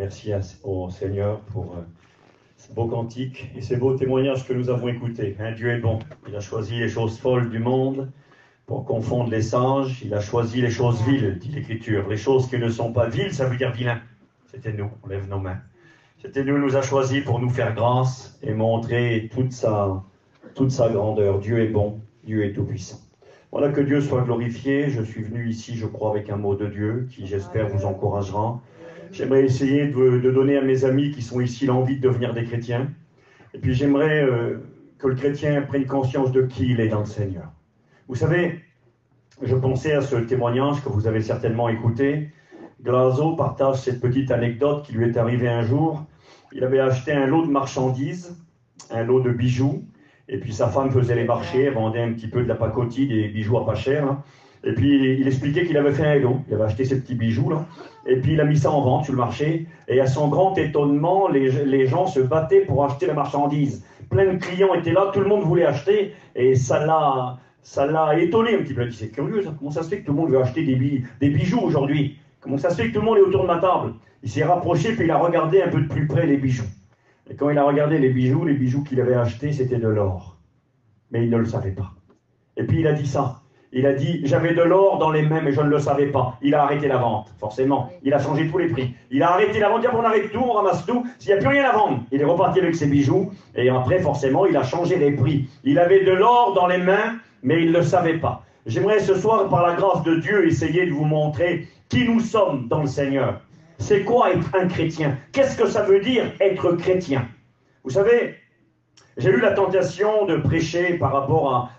Merci au Seigneur pour ce beau cantique et ces beaux témoignages que nous avons écoutés. Dieu est bon. Il a choisi les choses folles du monde pour confondre les sages. Il a choisi les choses viles, dit l'Écriture. Les choses qui ne sont pas viles, ça veut dire vilain. C'était nous, on lève nos mains. C'était nous, il nous a choisis pour nous faire grâce et montrer toute sa grandeur. Dieu est bon, Dieu est tout-puissant. Voilà, que Dieu soit glorifié. Je suis venu ici, je crois, avec un mot de Dieu qui, j'espère, vous encouragera. J'aimerais essayer de donner à mes amis qui sont ici l'envie de devenir des chrétiens. Et puis j'aimerais que le chrétien prenne conscience de qui il est dans le Seigneur. Vous savez, je pensais à ce témoignage que vous avez certainement écouté. Glazo partage cette petite anecdote qui lui est arrivée un jour. Il avait acheté un lot de marchandises, un lot de bijoux, et puis sa femme faisait les marchés, elle vendait un petit peu de la pacotille, des bijoux à pas cher, hein. Et puis il expliquait qu'il avait fait un lot, il avait acheté ces petits bijoux là, et puis il a mis ça en vente sur le marché, et à son grand étonnement, les gens se battaient pour acheter la marchandise. Plein de clients étaient là, tout le monde voulait acheter, et ça l'a étonné un petit peu. Il a dit, c'est curieux, ça. Comment ça se fait que tout le monde veut acheter des bijoux aujourd'hui? Comment ça se fait que tout le monde est autour de ma table? Il s'est rapproché, puis il a regardé un peu de plus près les bijoux. Et quand il a regardé les bijoux qu'il avait achetés, c'était de l'or. Mais il ne le savait pas. Et puis il a dit ça. Il a dit, j'avais de l'or dans les mains, mais je ne le savais pas. Il a arrêté la vente, forcément. Il a changé tous les prix. Il a arrêté la vente, il a dit, on arrête tout, on ramasse tout. S'il n'y a plus rien à vendre, il est reparti avec ses bijoux. Et après, forcément, il a changé les prix. Il avait de l'or dans les mains, mais il ne le savait pas. J'aimerais ce soir, par la grâce de Dieu, essayer de vous montrer qui nous sommes dans le Seigneur. C'est quoi être un chrétien? Qu'est-ce que ça veut dire être chrétien? Vous savez, j'ai eu la tentation de prêcher par rapport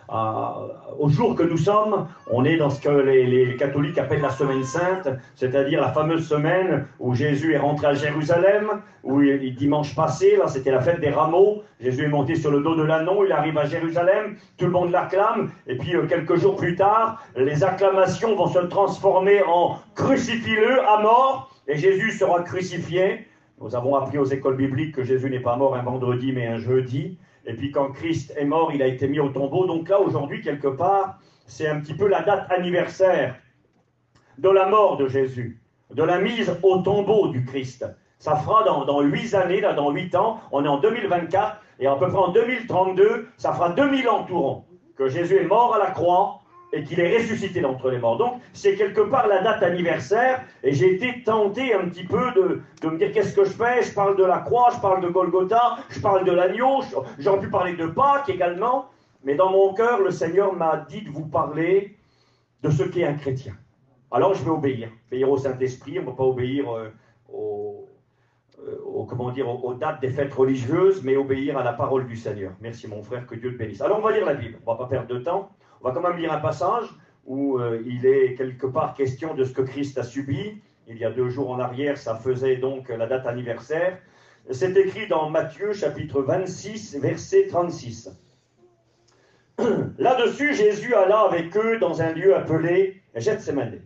au jour que nous sommes. On est dans ce que les catholiques appellent la semaine sainte, c'est-à-dire la fameuse semaine où Jésus est rentré à Jérusalem, où dimanche passé, là c'était la fête des rameaux, Jésus est monté sur le dos de l'ânon, il arrive à Jérusalem, tout le monde l'acclame, et puis quelques jours plus tard, les acclamations vont se transformer en crucifie-le à mort, et Jésus sera crucifié. Nous avons appris aux écoles bibliques que Jésus n'est pas mort un vendredi mais un jeudi. Et puis quand Christ est mort, il a été mis au tombeau. Donc là, aujourd'hui, quelque part, c'est un petit peu la date anniversaire de la mort de Jésus, de la mise au tombeau du Christ. Ça fera dans 8 années, là, dans 8 ans, on est en 2024, et à peu près en 2032, ça fera 2000 ans tout rond, que Jésus est mort à la croix, et qu'il est ressuscité d'entre les morts. Donc, c'est quelque part la date anniversaire, et j'ai été tenté un petit peu de me dire, qu'est-ce que je fais? Je parle de la croix, je parle de Golgotha, je parle de l'agneau, j'aurais pu parler de Pâques également, mais dans mon cœur, le Seigneur m'a dit de vous parler de ce qu'est un chrétien. Alors, je vais obéir au Saint-Esprit, on ne va pas obéir aux dates des fêtes religieuses, mais obéir à la parole du Seigneur. Merci mon frère, que Dieu te bénisse. Alors, on va lire la Bible, on ne va pas perdre de temps. On va quand même lire un passage où il est quelque part question de ce que Christ a subi. Il y a 2 jours en arrière, ça faisait donc la date anniversaire. C'est écrit dans Matthieu, chapitre 26, verset 36. Là-dessus, Jésus alla avec eux dans un lieu appelé Gethsémani.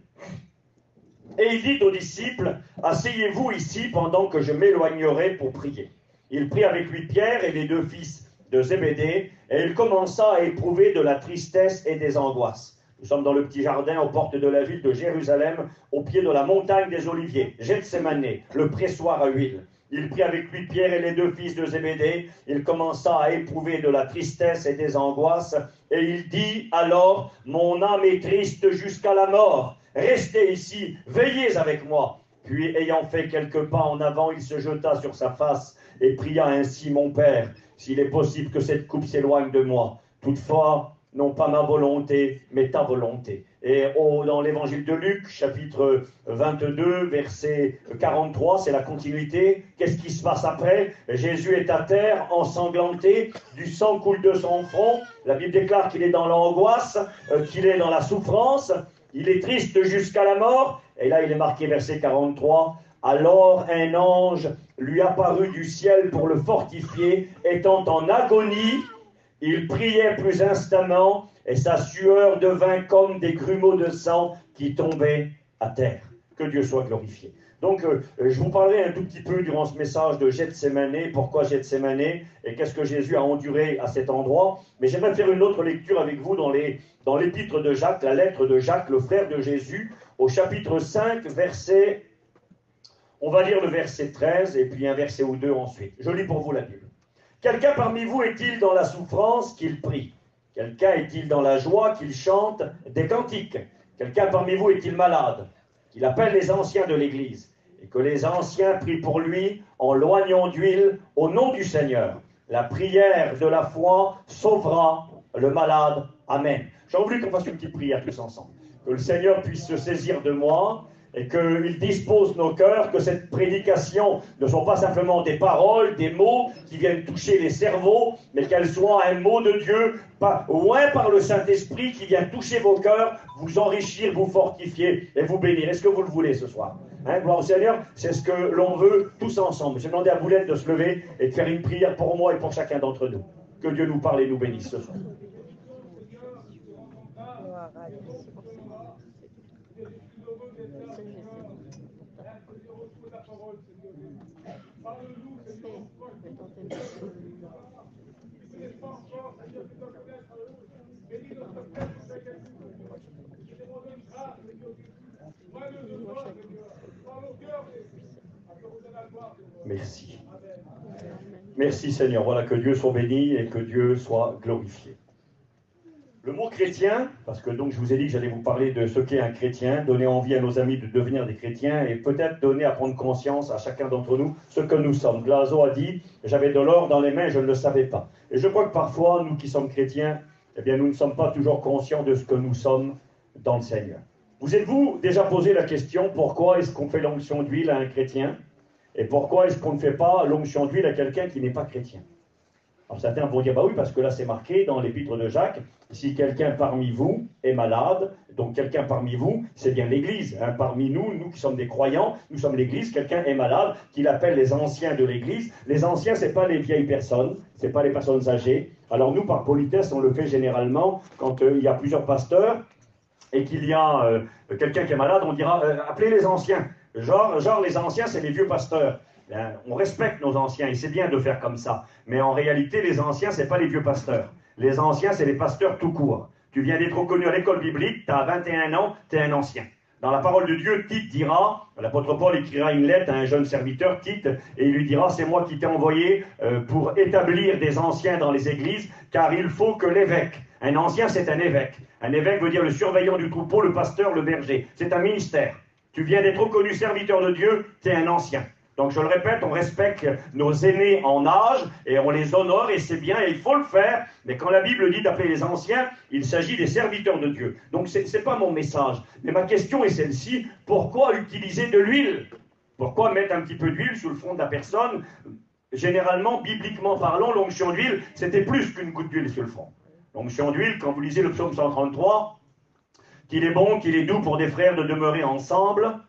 Et il dit aux disciples, « Asseyez-vous ici pendant que je m'éloignerai pour prier. » Il prit avec lui Pierre et les 2 fils de Zébédée, et il commença à éprouver de la tristesse et des angoisses. Nous sommes dans le petit jardin aux portes de la ville de Jérusalem, au pied de la montagne des Oliviers, Gethsémani, le pressoir à huile. Il prit avec lui Pierre et les 2 fils de Zébédée, il commença à éprouver de la tristesse et des angoisses, et il dit alors, « Mon âme est triste jusqu'à la mort, restez ici, veillez avec moi. » Puis, ayant fait quelques pas en avant, il se jeta sur sa face et pria ainsi, « Mon Père, s'il est possible que cette coupe s'éloigne de moi. Toutefois, non pas ma volonté, mais ta volonté. » Et dans l'évangile de Luc, chapitre 22, verset 43, c'est la continuité. Qu'est-ce qui se passe après? Jésus est à terre, ensanglanté, du sang coule de son front. La Bible déclare qu'il est dans l'angoisse, qu'il est dans la souffrance, il est triste jusqu'à la mort. Et là, il est marqué verset 43. Alors un ange lui apparut du ciel pour le fortifier, étant en agonie, il priait plus instamment, et sa sueur devint comme des grumeaux de sang qui tombaient à terre. Que Dieu soit glorifié. Donc, je vous parlerai un tout petit peu durant ce message de Gethsémani, pourquoi Gethsémani, et qu'est-ce que Jésus a enduré à cet endroit. Mais j'aimerais faire une autre lecture avec vous dans l'épître de Jacques, la lettre de Jacques, le frère de Jésus, au chapitre 5, verset On va lire le verset 13 et puis un verset ou deux ensuite. Je lis pour vous la Bible. Quelqu'un parmi vous est-il dans la souffrance qu'il prie? Quelqu'un est-il dans la joie qu'il chante des cantiques? Quelqu'un parmi vous est-il malade? Qu'il appelle les anciens de l'Église et que les anciens prient pour lui en loignant d'huile au nom du Seigneur. La prière de la foi sauvera le malade. Amen. J'ai voulu qu'on fasse une petite prière tous ensemble. Que le Seigneur puisse se saisir de moi et qu'il dispose nos cœurs, que cette prédication ne soit pas simplement des paroles, des mots qui viennent toucher les cerveaux, mais qu'elle soit un mot de Dieu, oint par le Saint-Esprit qui vient toucher vos cœurs, vous enrichir, vous fortifier et vous bénir. Est-ce que vous le voulez ce soir? Gloire au Seigneur, c'est ce que l'on veut tous ensemble. J'ai demandé à Boulette de se lever et de faire une prière pour moi et pour chacun d'entre nous. Que Dieu nous parle et nous bénisse ce soir. Merci. Merci Seigneur. Voilà, que Dieu soit béni et que Dieu soit glorifié. Le mot chrétien, parce que donc je vous ai dit que j'allais vous parler de ce qu'est un chrétien, donner envie à nos amis de devenir des chrétiens et peut-être donner à prendre conscience à chacun d'entre nous ce que nous sommes. Glazo a dit, j'avais de l'or dans les mains, je ne le savais pas. Et je crois que parfois, nous qui sommes chrétiens, eh bien nous ne sommes pas toujours conscients de ce que nous sommes dans le Seigneur. Vous êtes-vous déjà posé la question, pourquoi est-ce qu'on fait l'onction d'huile à un chrétien? Et pourquoi est-ce qu'on ne fait pas l'onction d'huile à quelqu'un qui n'est pas chrétien? Alors certains vont dire, bah oui, parce que là c'est marqué dans l'épître de Jacques, si quelqu'un parmi vous est malade, donc quelqu'un parmi vous, c'est bien l'Église. Parmi nous, nous qui sommes des croyants, nous sommes l'Église, quelqu'un est malade, qu'il appelle les anciens de l'Église. Les anciens, ce n'est pas les vieilles personnes, ce n'est pas les personnes âgées. Alors nous, par politesse, on le fait généralement quand il y a plusieurs pasteurs et qu'il y a quelqu'un qui est malade, on dira, appelez les anciens. Genre les anciens, c'est les vieux pasteurs. On respecte nos anciens et c'est bien de faire comme ça. Mais en réalité, les anciens, ce n'est pas les vieux pasteurs. Les anciens, c'est les pasteurs tout court. Tu viens d'être reconnu à l'école biblique, tu as 21 ans, tu es un ancien. Dans la parole de Dieu, Tite dira, l'apôtre Paul écrira une lettre à un jeune serviteur, Tite, et il lui dira, c'est moi qui t'ai envoyé pour établir des anciens dans les églises, car il faut que l'évêque, un ancien c'est un évêque veut dire le surveillant du troupeau, le pasteur, le berger. C'est un ministère. Tu viens d'être reconnu serviteur de Dieu, tu es un ancien. Donc je le répète, on respecte nos aînés en âge et on les honore et c'est bien et il faut le faire. Mais quand la Bible dit d'appeler les anciens, il s'agit des serviteurs de Dieu. Donc ce n'est pas mon message. Mais ma question est celle-ci, pourquoi utiliser de l'huile? Pourquoi mettre un petit peu d'huile sur le front de la personne? Généralement, bibliquement parlant, l'onction d'huile, c'était plus qu'une goutte d'huile sur le front. L'onction d'huile, quand vous lisez le psaume 133, qu'il est bon, qu'il est doux pour des frères de demeurer ensemble.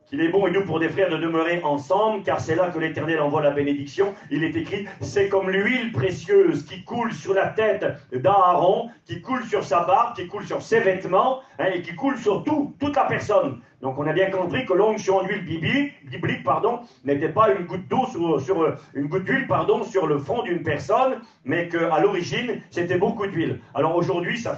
Qu'il est bon et doux pour des frères de demeurer ensemble, car c'est là que l'Éternel envoie la bénédiction. Il est écrit, c'est comme l'huile précieuse qui coule sur la tête d'Aaron, qui coule sur sa barbe, qui coule sur ses vêtements, et qui coule sur toute la personne. Donc on a bien compris que l'onction d'huile biblique, n'était pas une goutte d'eau une goutte d'huile, sur le front d'une personne, mais qu'à l'origine, c'était beaucoup d'huile. Alors aujourd'hui, ça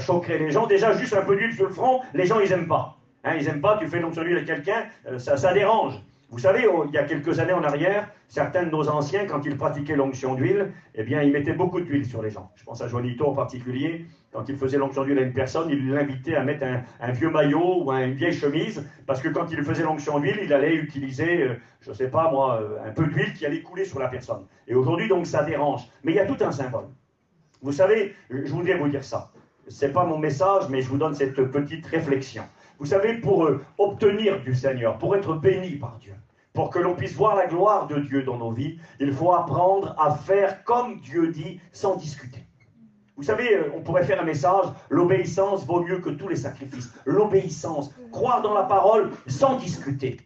choquerait les gens. Déjà, juste un peu d'huile sur le front, les gens, ils n'aiment pas. Ils n'aiment pas, tu fais l'onction d'huile à quelqu'un, ça dérange. Vous savez, il y a quelques années en arrière, certains de nos anciens, quand ils pratiquaient l'onction d'huile, eh bien, ils mettaient beaucoup d'huile sur les gens. Je pense à Joanito en particulier, quand il faisait l'onction d'huile à une personne, il l'invitait à mettre un vieux maillot ou une vieille chemise, parce que quand il faisait l'onction d'huile, il allait utiliser, je ne sais pas moi, un peu d'huile qui allait couler sur la personne. Et aujourd'hui, donc, ça dérange. Mais il y a tout un symbole. Vous savez, je voudrais vous dire ça. Ce n'est pas mon message, mais je vous donne cette petite réflexion. Vous savez, pour obtenir du Seigneur, pour être béni par Dieu, pour que l'on puisse voir la gloire de Dieu dans nos vies, il faut apprendre à faire comme Dieu dit, sans discuter. Vous savez, on pourrait faire un message, l'obéissance vaut mieux que tous les sacrifices. L'obéissance, croire dans la parole sans discuter.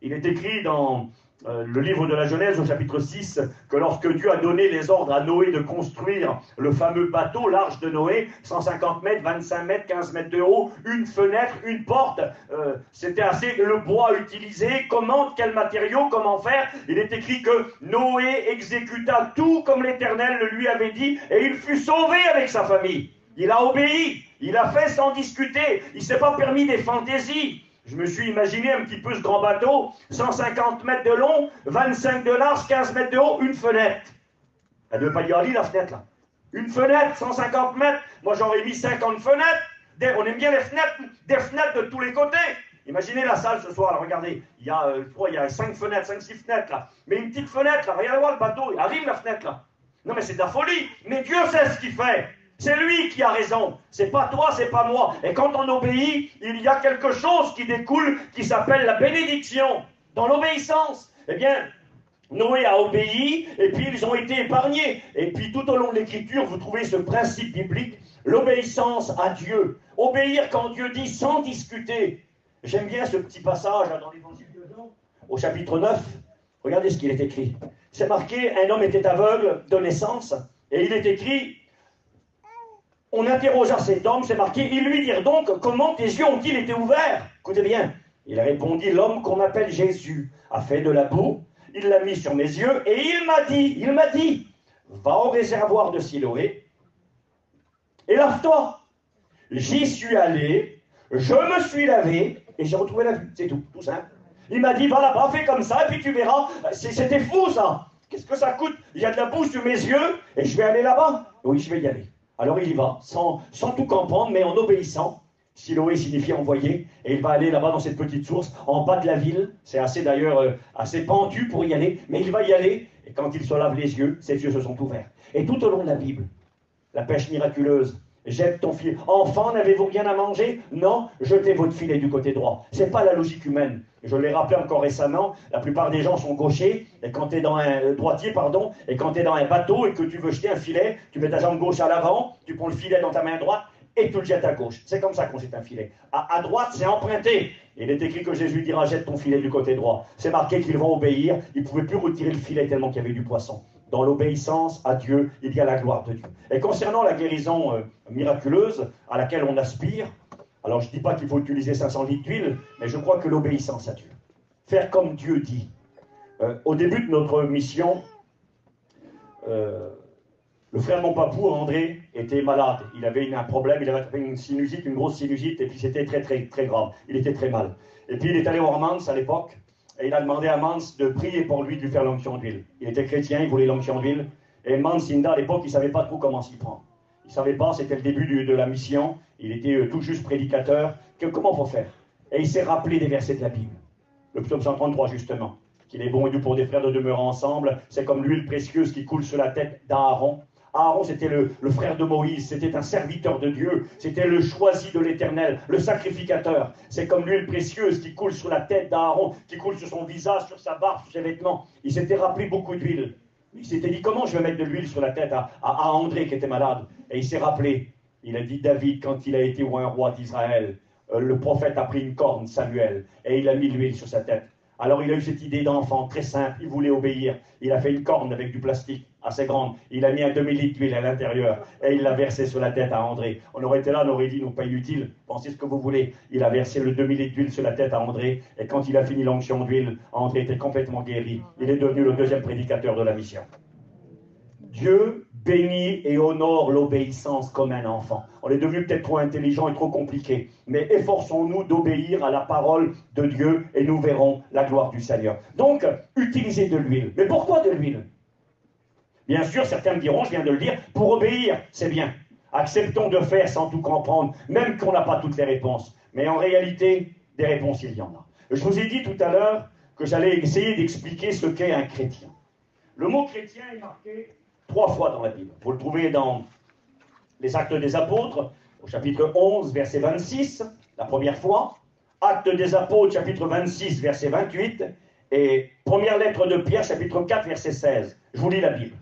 Il est écrit dans le livre de la Genèse au chapitre 6 que lorsque Dieu a donné les ordres à Noé de construire le fameux bateau, l'arche de Noé, 150 mètres, 25 mètres, 15 mètres de haut, une fenêtre, une porte, c'était assez le bois utilisé, quel matériau, comment faire. Il est écrit que Noé exécuta tout comme l'Éternel le lui avait dit et il fut sauvé avec sa famille. Il a obéi, il a fait sans discuter, il ne s'est pas permis des fantaisies. Je me suis imaginé un petit peu ce grand bateau, 150 mètres de long, 25 de large, 15 mètres de haut, une fenêtre. Elle ne veut pas dire la fenêtre là. Une fenêtre, 150 mètres. Moi j'aurais mis 50 fenêtres. On aime bien les fenêtres, des fenêtres de tous les côtés. Imaginez la salle ce soir, là, regardez. Il y a 5 fenêtres, 5-6 fenêtres là. Mais une petite fenêtre là, regardez voir le bateau, il arrive la fenêtre là. Non mais c'est de la folie. Mais Dieu sait ce qu'il fait. C'est lui qui a raison. C'est pas toi, c'est pas moi. Et quand on obéit, il y a quelque chose qui découle, qui s'appelle la bénédiction. Dans l'obéissance. Eh bien, Noé a obéi, et puis ils ont été épargnés. Et puis tout au long de l'Écriture, vous trouvez ce principe biblique, l'obéissance à Dieu. Obéir quand Dieu dit sans discuter. J'aime bien ce petit passage là, dans l'Évangile de Jean, au chapitre 9. Regardez ce qu'il est écrit. C'est marqué, un homme était aveugle de naissance, et il est écrit, on interrogea cet homme, c'est marqué, ils lui dirent donc, comment tes yeux ont-ils été ouverts? Écoutez bien, il répondit, l'homme qu'on appelle Jésus a fait de la boue, il l'a mis sur mes yeux, et il m'a dit, va au réservoir de Siloé, et lave-toi. J'y suis allé, je me suis lavé, et j'ai retrouvé la vue, c'est tout, tout simple. Il m'a dit, va là-bas, fais comme ça, et puis tu verras, c'était fou ça. Qu'est-ce que ça coûte? Il y a de la boue sur mes yeux, et je vais aller là-bas. Oui, je vais y aller. Alors il y va, sans tout comprendre, mais en obéissant. Siloé signifie envoyer, et il va aller là-bas dans cette petite source, en bas de la ville. C'est assez d'ailleurs, assez pentu pour y aller, mais il va y aller, et quand il se lave les yeux, ses yeux se sont ouverts. Et tout au long de la Bible, la pêche miraculeuse, jette ton filet. Enfant, n'avez-vous rien à manger? Non, jetez votre filet du côté droit. C'est pas la logique humaine. Je l'ai rappelé encore récemment, la plupart des gens sont gauchers, et quand tu es dans un droitier, pardon, et quand tu es dans un bateau et que tu veux jeter un filet, tu mets ta jambe gauche à l'avant, tu prends le filet dans ta main droite, et tu le jettes à gauche. C'est comme ça qu'on jette un filet. À droite, c'est emprunté. Il est écrit que Jésus dira, jette ton filet du côté droit. C'est marqué qu'ils vont obéir, ils ne pouvaient plus retirer le filet tellement qu'il y avait du poisson. Dans l'obéissance à Dieu, il y a la gloire de Dieu. Et concernant la guérison miraculeuse à laquelle on aspire, alors je ne dis pas qu'il faut utiliser 500 litres d'huile, mais je crois que l'obéissance à Dieu. Faire comme Dieu dit. Au début de notre mission, le frère de mon papou, André, était malade. Il avait un problème, il avait une sinusite, une grosse sinusite, et puis c'était très, très, très grave. Il était très mal. Et puis il est allé voir Mans à l'époque, et il a demandé à Mans de prier pour lui, de lui faire l'onction d'huile. Il était chrétien, il voulait l'onction d'huile. Et Mans Inda, à l'époque, il ne savait pas trop comment s'y prendre. Il ne savait pas, c'était le début de la mission. Il était tout juste prédicateur. Comment faut faire? Et il s'est rappelé des versets de la Bible. Le psaume 133, justement. Qu'il est bon et doux pour des frères de demeurer ensemble. C'est comme l'huile précieuse qui coule sur la tête d'Aaron. Aaron, c'était le frère de Moïse, c'était un serviteur de Dieu, c'était le choisi de l'Éternel, le sacrificateur. C'est comme l'huile précieuse qui coule sur la tête d'Aaron, qui coule sur son visage, sur sa barbe, sur ses vêtements. Il s'était rappelé beaucoup d'huile. Il s'était dit, comment je vais mettre de l'huile sur la tête à André qui était malade? Et il s'est rappelé, il a dit, David, quand il a été un roi d'Israël, le prophète a pris une corne, Samuel, et il a mis de l'huile sur sa tête. Alors il a eu cette idée d'enfant, très simple, il voulait obéir. Il a fait une corne avec du plastique assez grande, il a mis un demi-litre d'huile à l'intérieur, et il l'a versé sur la tête à André. On aurait été là, on aurait dit, non, pas inutile, pensez ce que vous voulez. Il a versé le demi-litre d'huile sur la tête à André, et quand il a fini l'onction d'huile, André était complètement guéri. Il est devenu le deuxième prédicateur de la mission. Dieu bénit et honore l'obéissance comme un enfant. On est devenu peut-être trop intelligent et trop compliqué, mais efforçons-nous d'obéir à la parole de Dieu et nous verrons la gloire du Seigneur. Donc, utilisez de l'huile. Mais pourquoi de l'huile? Bien sûr, certains me diront, je viens de le dire, pour obéir, c'est bien. Acceptons de faire sans tout comprendre, même qu'on n'a pas toutes les réponses. Mais en réalité, des réponses, il y en a. Je vous ai dit tout à l'heure que j'allais essayer d'expliquer ce qu'est un chrétien. Le mot chrétien est marqué 3 fois dans la Bible. Vous le trouvez dans les Actes des Apôtres, au chapitre 11, verset 26, la première fois. Actes des Apôtres, chapitre 26, verset 28. Et première lettre de Pierre, chapitre 4, verset 16. Je vous lis la Bible.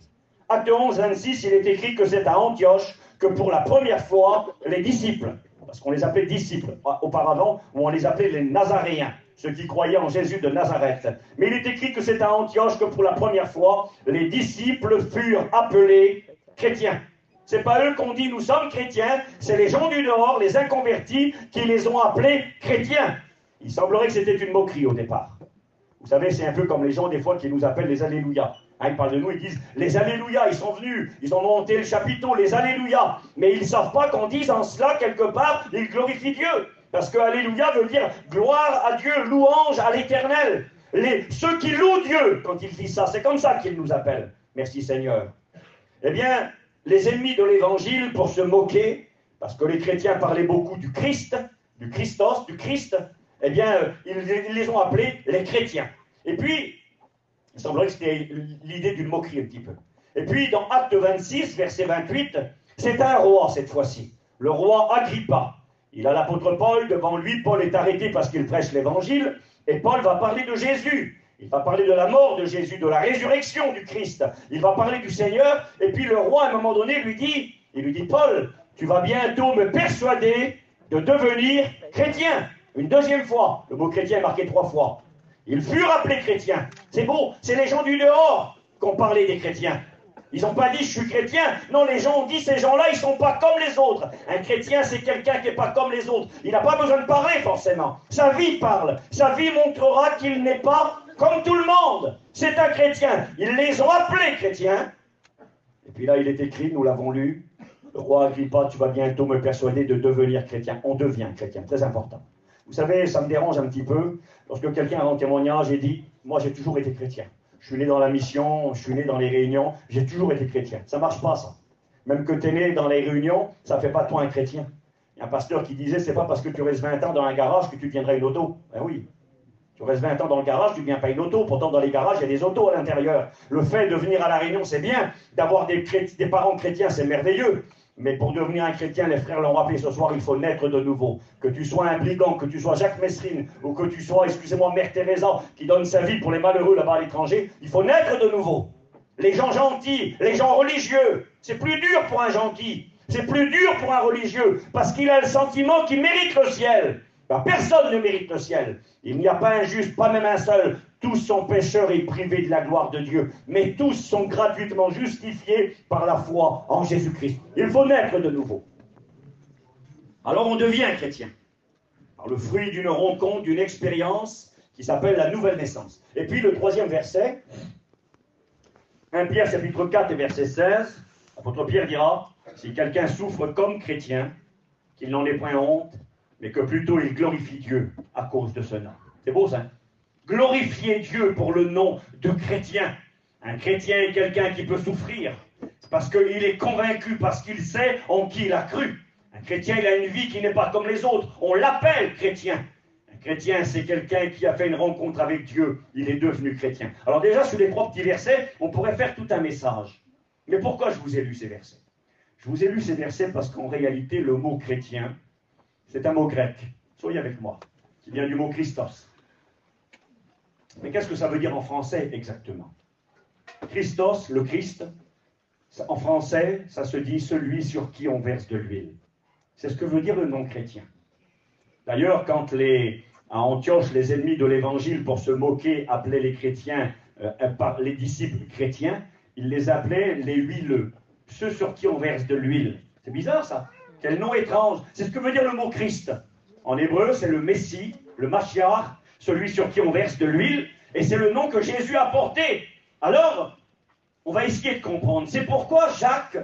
Acte 11, 26, il est écrit que c'est à Antioche que pour la première fois, les disciples, parce qu'on les appelait disciples auparavant, ou on les appelait les Nazaréens, ceux qui croyaient en Jésus de Nazareth. Mais il est écrit que c'est à Antioche que pour la première fois, les disciples furent appelés chrétiens. C'est pas eux qu'on dit nous sommes chrétiens, c'est les gens du dehors, les inconvertis, qui les ont appelés chrétiens. Il semblerait que c'était une moquerie au départ. Vous savez, c'est un peu comme les gens des fois qui nous appellent les Alléluia. Hein, ils parlent de nous, ils disent les Alléluia, ils sont venus, ils ont monté le chapiteau, les Alléluia. Mais ils ne savent pas qu'en disant cela, quelque part, ils glorifient Dieu. Parce que Alléluia veut dire gloire à Dieu, louange à l'Éternel. Ceux qui louent Dieu, quand ils disent ça, c'est comme ça qu'ils nous appellent. Merci Seigneur. Eh bien, les ennemis de l'Évangile, pour se moquer, parce que les chrétiens parlaient beaucoup du Christ, du Christos, du Christ, eh bien, ils les ont appelés les chrétiens. Et puis, il semblerait que c'était l'idée d'une moquerie un petit peu. Et puis, dans Acte 26, verset 28, c'est un roi cette fois-ci, le roi Agrippa. Il a l'apôtre Paul devant lui. Paul est arrêté parce qu'il prêche l'Évangile, et Paul va parler de Jésus. Il va parler de la mort de Jésus, de la résurrection du Christ. Il va parler du Seigneur, et puis le roi, à un moment donné, lui dit, Paul, tu vas bientôt me persuader de devenir chrétien. Une deuxième fois. Le mot chrétien est marqué 3 fois. Ils furent appelés chrétiens. C'est beau, c'est les gens du dehors qui ont parlé des chrétiens. Ils n'ont pas dit « je suis chrétien ». Non, les gens ont dit « ces gens-là, ils ne sont pas comme les autres ». Un chrétien, c'est quelqu'un qui n'est pas comme les autres. Il n'a pas besoin de parler, forcément. Sa vie parle. Sa vie montrera qu'il n'est pas comme tout le monde. C'est un chrétien. Ils les ont appelés chrétiens. Et puis là, il est écrit, nous l'avons lu, « Le roi Agrippa, tu vas bientôt me persuader de devenir chrétien ». On devient chrétien, très important. Vous savez, ça me dérange un petit peu lorsque quelqu'un rend témoignage et dit « moi, j'ai toujours été chrétien ». Je suis né dans la mission, je suis né dans les réunions, j'ai toujours été chrétien. Ça ne marche pas, ça. Même que tu es né dans les réunions, ça ne fait pas de toi un chrétien. Il y a un pasteur qui disait, c'est pas parce que tu restes 20 ans dans un garage que tu deviendras une auto. Ben oui. Tu restes 20 ans dans le garage, tu ne deviens pas une auto. Pourtant, dans les garages, il y a des autos à l'intérieur. Le fait de venir à la réunion, c'est bien. D'avoir des parents chrétiens, c'est merveilleux. Mais pour devenir un chrétien, les frères l'ont rappelé ce soir, il faut naître de nouveau. Que tu sois un brigand, que tu sois Jacques Messrine, ou que tu sois, excusez-moi, Mère Teresa, qui donne sa vie pour les malheureux là-bas à l'étranger, il faut naître de nouveau. Les gens gentils, les gens religieux, c'est plus dur pour un gentil, c'est plus dur pour un religieux, parce qu'il a le sentiment qu'il mérite le ciel. Ben, personne ne mérite le ciel. Il n'y a pas un juste, pas même un seul. Tous sont pécheurs et privés de la gloire de Dieu. Mais tous sont gratuitement justifiés par la foi en Jésus-Christ. Il faut naître de nouveau. Alors on devient chrétien. Par le fruit d'une rencontre, d'une expérience qui s'appelle la nouvelle naissance. Et puis le 3e verset, 1 Pierre chapitre 4 et verset 16, l'apôtre Pierre dira, si quelqu'un souffre comme chrétien, qu'il n'en ait point honte, mais que plutôt il glorifie Dieu à cause de ce nom. C'est beau ça, hein? Glorifier Dieu pour le nom de chrétien. Un chrétien est quelqu'un qui peut souffrir parce qu'il est convaincu, parce qu'il sait en qui il a cru. Un chrétien, il a une vie qui n'est pas comme les autres. On l'appelle chrétien. Un chrétien, c'est quelqu'un qui a fait une rencontre avec Dieu. Il est devenu chrétien. Alors déjà, sur les 3 petits versets, on pourrait faire tout un message. Mais pourquoi je vous ai lu ces versets? Je vous ai lu ces versets parce qu'en réalité, le mot chrétien, c'est un mot grec. Soyez avec moi. Qui vient du mot Christos. Mais qu'est-ce que ça veut dire en français exactement? Christos, le Christ, en français, ça se dit celui sur qui on verse de l'huile. C'est ce que veut dire le nom chrétien. D'ailleurs, quand à Antioche, les ennemis de l'Évangile, pour se moquer, appelaient les chrétiens, les disciples chrétiens, ils les appelaient les huileux, ceux sur qui on verse de l'huile. C'est bizarre ça. Quel nom étrange. C'est ce que veut dire le mot Christ. En hébreu, c'est le Messie, le Mashiach, celui sur qui on verse de l'huile, et c'est le nom que Jésus a porté. Alors, on va essayer de comprendre. C'est pourquoi Jacques,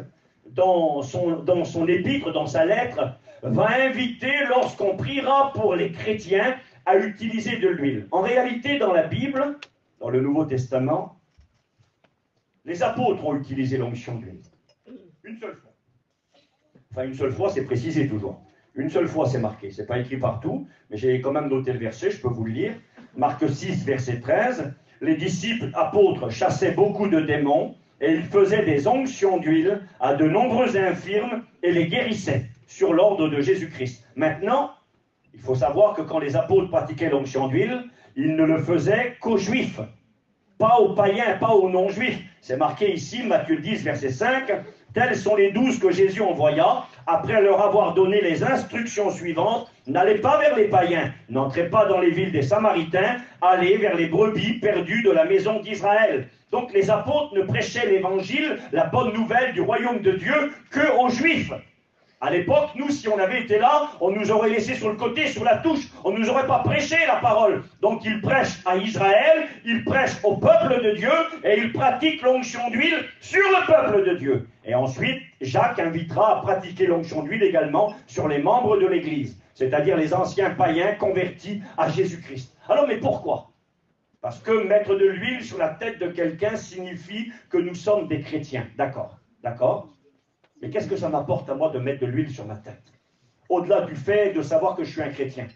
dans son épître, dans sa lettre, va inviter, lorsqu'on priera pour les chrétiens, à utiliser de l'huile. En réalité, dans la Bible, dans le Nouveau Testament, les apôtres ont utilisé l'onction d'huile. Une seule fois. Enfin, une seule fois, c'est précisé toujours. Une seule fois, c'est marqué. Ce n'est pas écrit partout, mais j'ai quand même noté le verset, je peux vous le lire. Marc 6, verset 13. Les disciples apôtres chassaient beaucoup de démons et ils faisaient des onctions d'huile à de nombreux infirmes et les guérissaient sur l'ordre de Jésus-Christ. Maintenant, il faut savoir que quand les apôtres pratiquaient l'onction d'huile, ils ne le faisaient qu'aux juifs, pas aux païens, pas aux non-juifs. C'est marqué ici, Matthieu 10, verset 5. Tels sont les 12 que Jésus envoya, après leur avoir donné les instructions suivantes. N'allez pas vers les païens, n'entrez pas dans les villes des Samaritains, allez vers les brebis perdues de la maison d'Israël. Donc les apôtres ne prêchaient l'évangile, la bonne nouvelle du royaume de Dieu, que aux Juifs. À l'époque, nous, si on avait été là, on nous aurait laissé sur le côté, sur la touche, on ne nous aurait pas prêché la parole. Donc ils prêchent à Israël, ils prêchent au peuple de Dieu, et ils pratiquent l'onction d'huile sur le peuple de Dieu. Et ensuite, Jacques invitera à pratiquer l'onction d'huile également sur les membres de l'Église. c'est-à-dire les anciens païens convertis à Jésus-Christ. Alors, mais pourquoi? Parce que mettre de l'huile sur la tête de quelqu'un signifie que nous sommes des chrétiens. D'accord, d'accord. Mais qu'est-ce que ça m'apporte à moi de mettre de l'huile sur ma tête? Au-delà du fait de savoir que je suis un chrétien.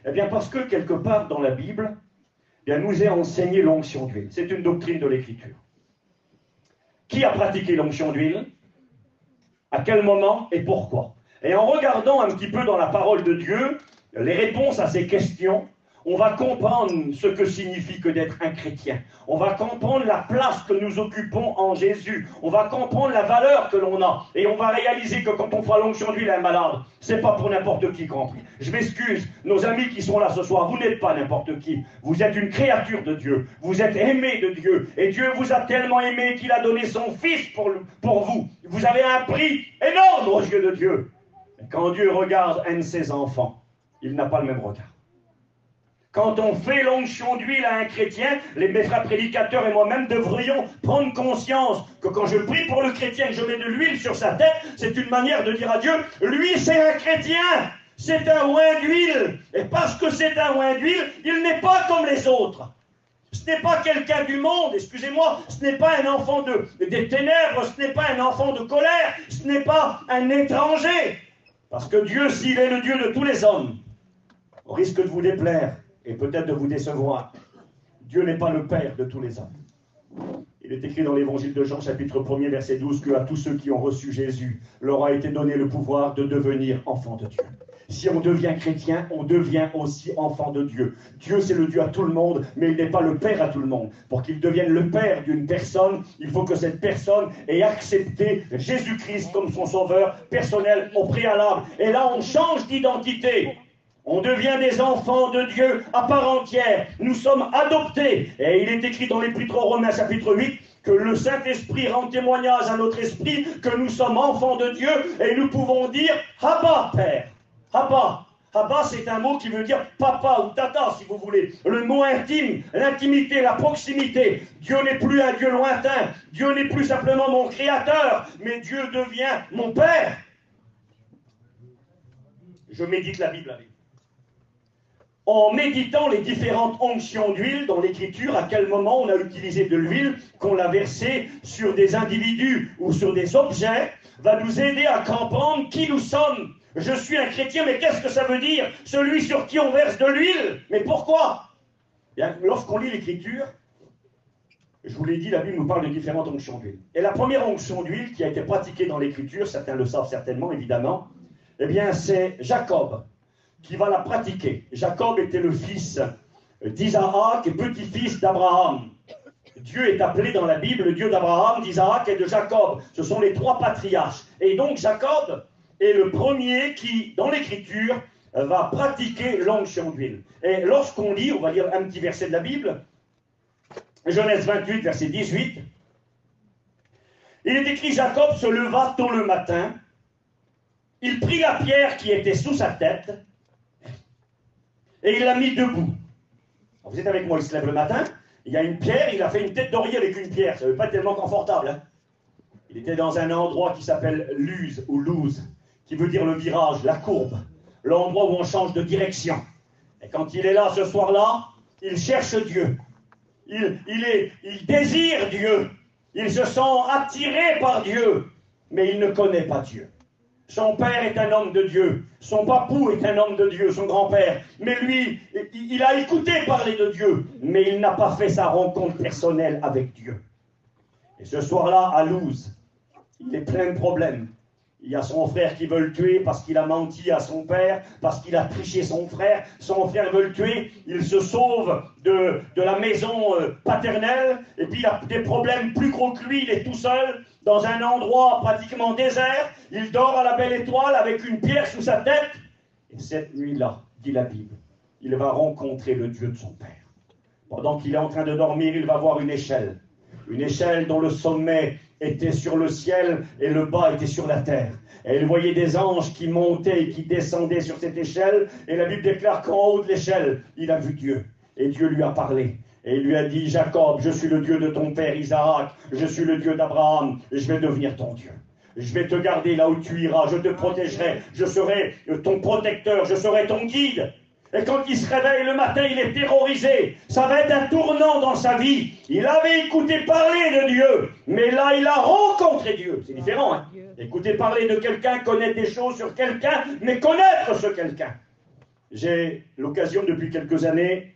Eh bien, parce que quelque part dans la Bible, eh bien, nous est enseigné l'onction d'huile. C'est une doctrine de l'Écriture. Qui a pratiqué l'onction d'huile? À quel moment et pourquoi? Et en regardant un petit peu dans la parole de Dieu, les réponses à ces questions, on va comprendre ce que signifie que d'être un chrétien. On va comprendre la place que nous occupons en Jésus. On va comprendre la valeur que l'on a. Et on va réaliser que quand on fera l'onction d'huile à un malade, c'est pas pour n'importe qui compris. Je m'excuse, nos amis qui sont là ce soir, vous n'êtes pas n'importe qui. Vous êtes une créature de Dieu. Vous êtes aimé de Dieu. Et Dieu vous a tellement aimé qu'il a donné son Fils pour vous. Vous avez un prix énorme aux yeux de Dieu. Et quand Dieu regarde un de ses enfants, il n'a pas le même regard. Quand on fait l'onction d'huile à un chrétien, mes frères prédicateurs et moi-même devrions prendre conscience que quand je prie pour le chrétien, que je mets de l'huile sur sa tête, c'est une manière de dire à Dieu, lui c'est un chrétien, c'est un oint d'huile. Et parce que c'est un oint d'huile, il n'est pas comme les autres. Ce n'est pas quelqu'un du monde, excusez-moi, ce n'est pas un enfant des ténèbres, ce n'est pas un enfant de colère, ce n'est pas un étranger. Parce que Dieu, s'il est le Dieu de tous les hommes, on risque de vous déplaire. Et peut-être de vous décevoir. Dieu n'est pas le Père de tous les hommes. Il est écrit dans l'évangile de Jean, chapitre 1er, verset 12, que à tous ceux qui ont reçu Jésus, leur a été donné le pouvoir de devenir enfants de Dieu. Si on devient chrétien, on devient aussi enfant de Dieu. Dieu, c'est le Dieu à tout le monde, mais il n'est pas le Père à tout le monde. Pour qu'il devienne le Père d'une personne, il faut que cette personne ait accepté Jésus-Christ comme son sauveur personnel au préalable. Et là, on change d'identité. On devient des enfants de Dieu à part entière. Nous sommes adoptés. Et il est écrit dans l'Épître aux Romains, chapitre 8, que le Saint-Esprit rend témoignage à notre esprit que nous sommes enfants de Dieu et nous pouvons dire « Abba, Père ». Abba. Abba, c'est un mot qui veut dire papa ou tata, si vous voulez. Le mot intime, l'intimité, la proximité. Dieu n'est plus un Dieu lointain. Dieu n'est plus simplement mon créateur, mais Dieu devient mon Père. Je médite la Bible avec vous. En méditant les différentes onctions d'huile dans l'Écriture, à quel moment on a utilisé de l'huile, qu'on l'a versée sur des individus ou sur des objets, va nous aider à comprendre qui nous sommes. Je suis un chrétien, mais qu'est-ce que ça veut dire? Celui sur qui on verse de l'huile. Mais pourquoi? Bien, lorsqu'on lit l'Écriture, je vous l'ai dit, la Bible nous parle de différentes onctions d'huile. Et la première onction d'huile qui a été pratiquée dans l'Écriture, certains le savent certainement, évidemment, eh bien c'est Jacob qui va la pratiquer. Jacob était le fils d'Isaac et petit-fils d'Abraham. Dieu est appelé dans la Bible le Dieu d'Abraham, d'Isaac et de Jacob. Ce sont les trois patriarches. Et donc Jacob est le premier qui, dans l'Écriture, va pratiquer l'onction d'huile. Et lorsqu'on lit, on va lire un petit verset de la Bible, Genèse 28, verset 18, il est écrit, Jacob se leva tôt le matin, il prit la pierre qui était sous sa tête, et il l'a mis debout. Alors, vous êtes avec moi, il se lève le matin, il y a une pierre, il a fait une tête d'oreiller avec une pierre, ça ne veut pas être tellement confortable. Hein. Il était dans un endroit qui s'appelle Luz, ou Luz, qui veut dire le virage, la courbe, l'endroit où on change de direction. Et quand il est là ce soir-là, il cherche Dieu. Il désire Dieu. Il se sent attiré par Dieu, mais il ne connaît pas Dieu. Son père est un homme de Dieu. Son papou est un homme de Dieu, son grand-père. Mais lui, il a écouté parler de Dieu, mais il n'a pas fait sa rencontre personnelle avec Dieu. Et ce soir-là, à Luz, il est plein de problèmes. Il y a son frère qui veut le tuer parce qu'il a menti à son père, parce qu'il a triché son frère. Son frère veut le tuer. Il se sauve de la maison paternelle. Et puis il a des problèmes plus gros que lui. Il est tout seul dans un endroit pratiquement désert. Il dort à la belle étoile avec une pierre sous sa tête. Et cette nuit-là, dit la Bible, il va rencontrer le Dieu de son père. Pendant qu'il est en train de dormir, il va voir une échelle. Une échelle dont le sommet était sur le ciel et le bas était sur la terre. Et il voyait des anges qui montaient et qui descendaient sur cette échelle. Et la Bible déclare qu'en haut de l'échelle, il a vu Dieu. Et Dieu lui a parlé. Et il lui a dit, Jacob, je suis le Dieu de ton père Isaac. Je suis le Dieu d'Abraham. Et je vais devenir ton Dieu. Je vais te garder là où tu iras, je te protégerai, je serai ton protecteur, je serai ton guide. Et quand il se réveille le matin, il est terrorisé. Ça va être un tournant dans sa vie. Il avait écouté parler de Dieu, mais là, il a rencontré Dieu. C'est différent, hein? Écouter parler de quelqu'un, connaître des choses sur quelqu'un, mais connaître ce quelqu'un. J'ai l'occasion depuis quelques années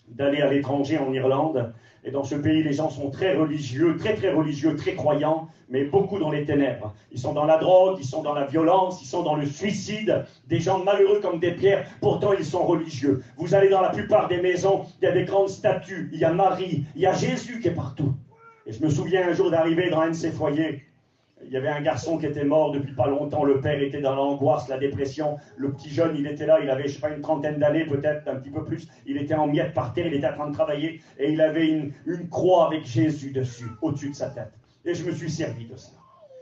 d'aller à l'étranger en Irlande. Et dans ce pays, les gens sont très religieux, très religieux, très croyants, mais beaucoup dans les ténèbres. Ils sont dans la drogue, ils sont dans la violence, ils sont dans le suicide, des gens malheureux comme des pierres, pourtant ils sont religieux. Vous allez dans la plupart des maisons, il y a des grandes statues, il y a Marie, il y a Jésus qui est partout. Et je me souviens un jour d'arriver dans un de ces foyers. Il y avait un garçon qui était mort depuis pas longtemps, le père était dans l'angoisse, la dépression, le petit jeune, il était là, il avait, je sais pas, une trentaine d'années, peut-être un petit peu plus, il était en miettes par terre, il était en train de travailler, et il avait une croix avec Jésus dessus, au-dessus de sa tête. Et je me suis servi de ça.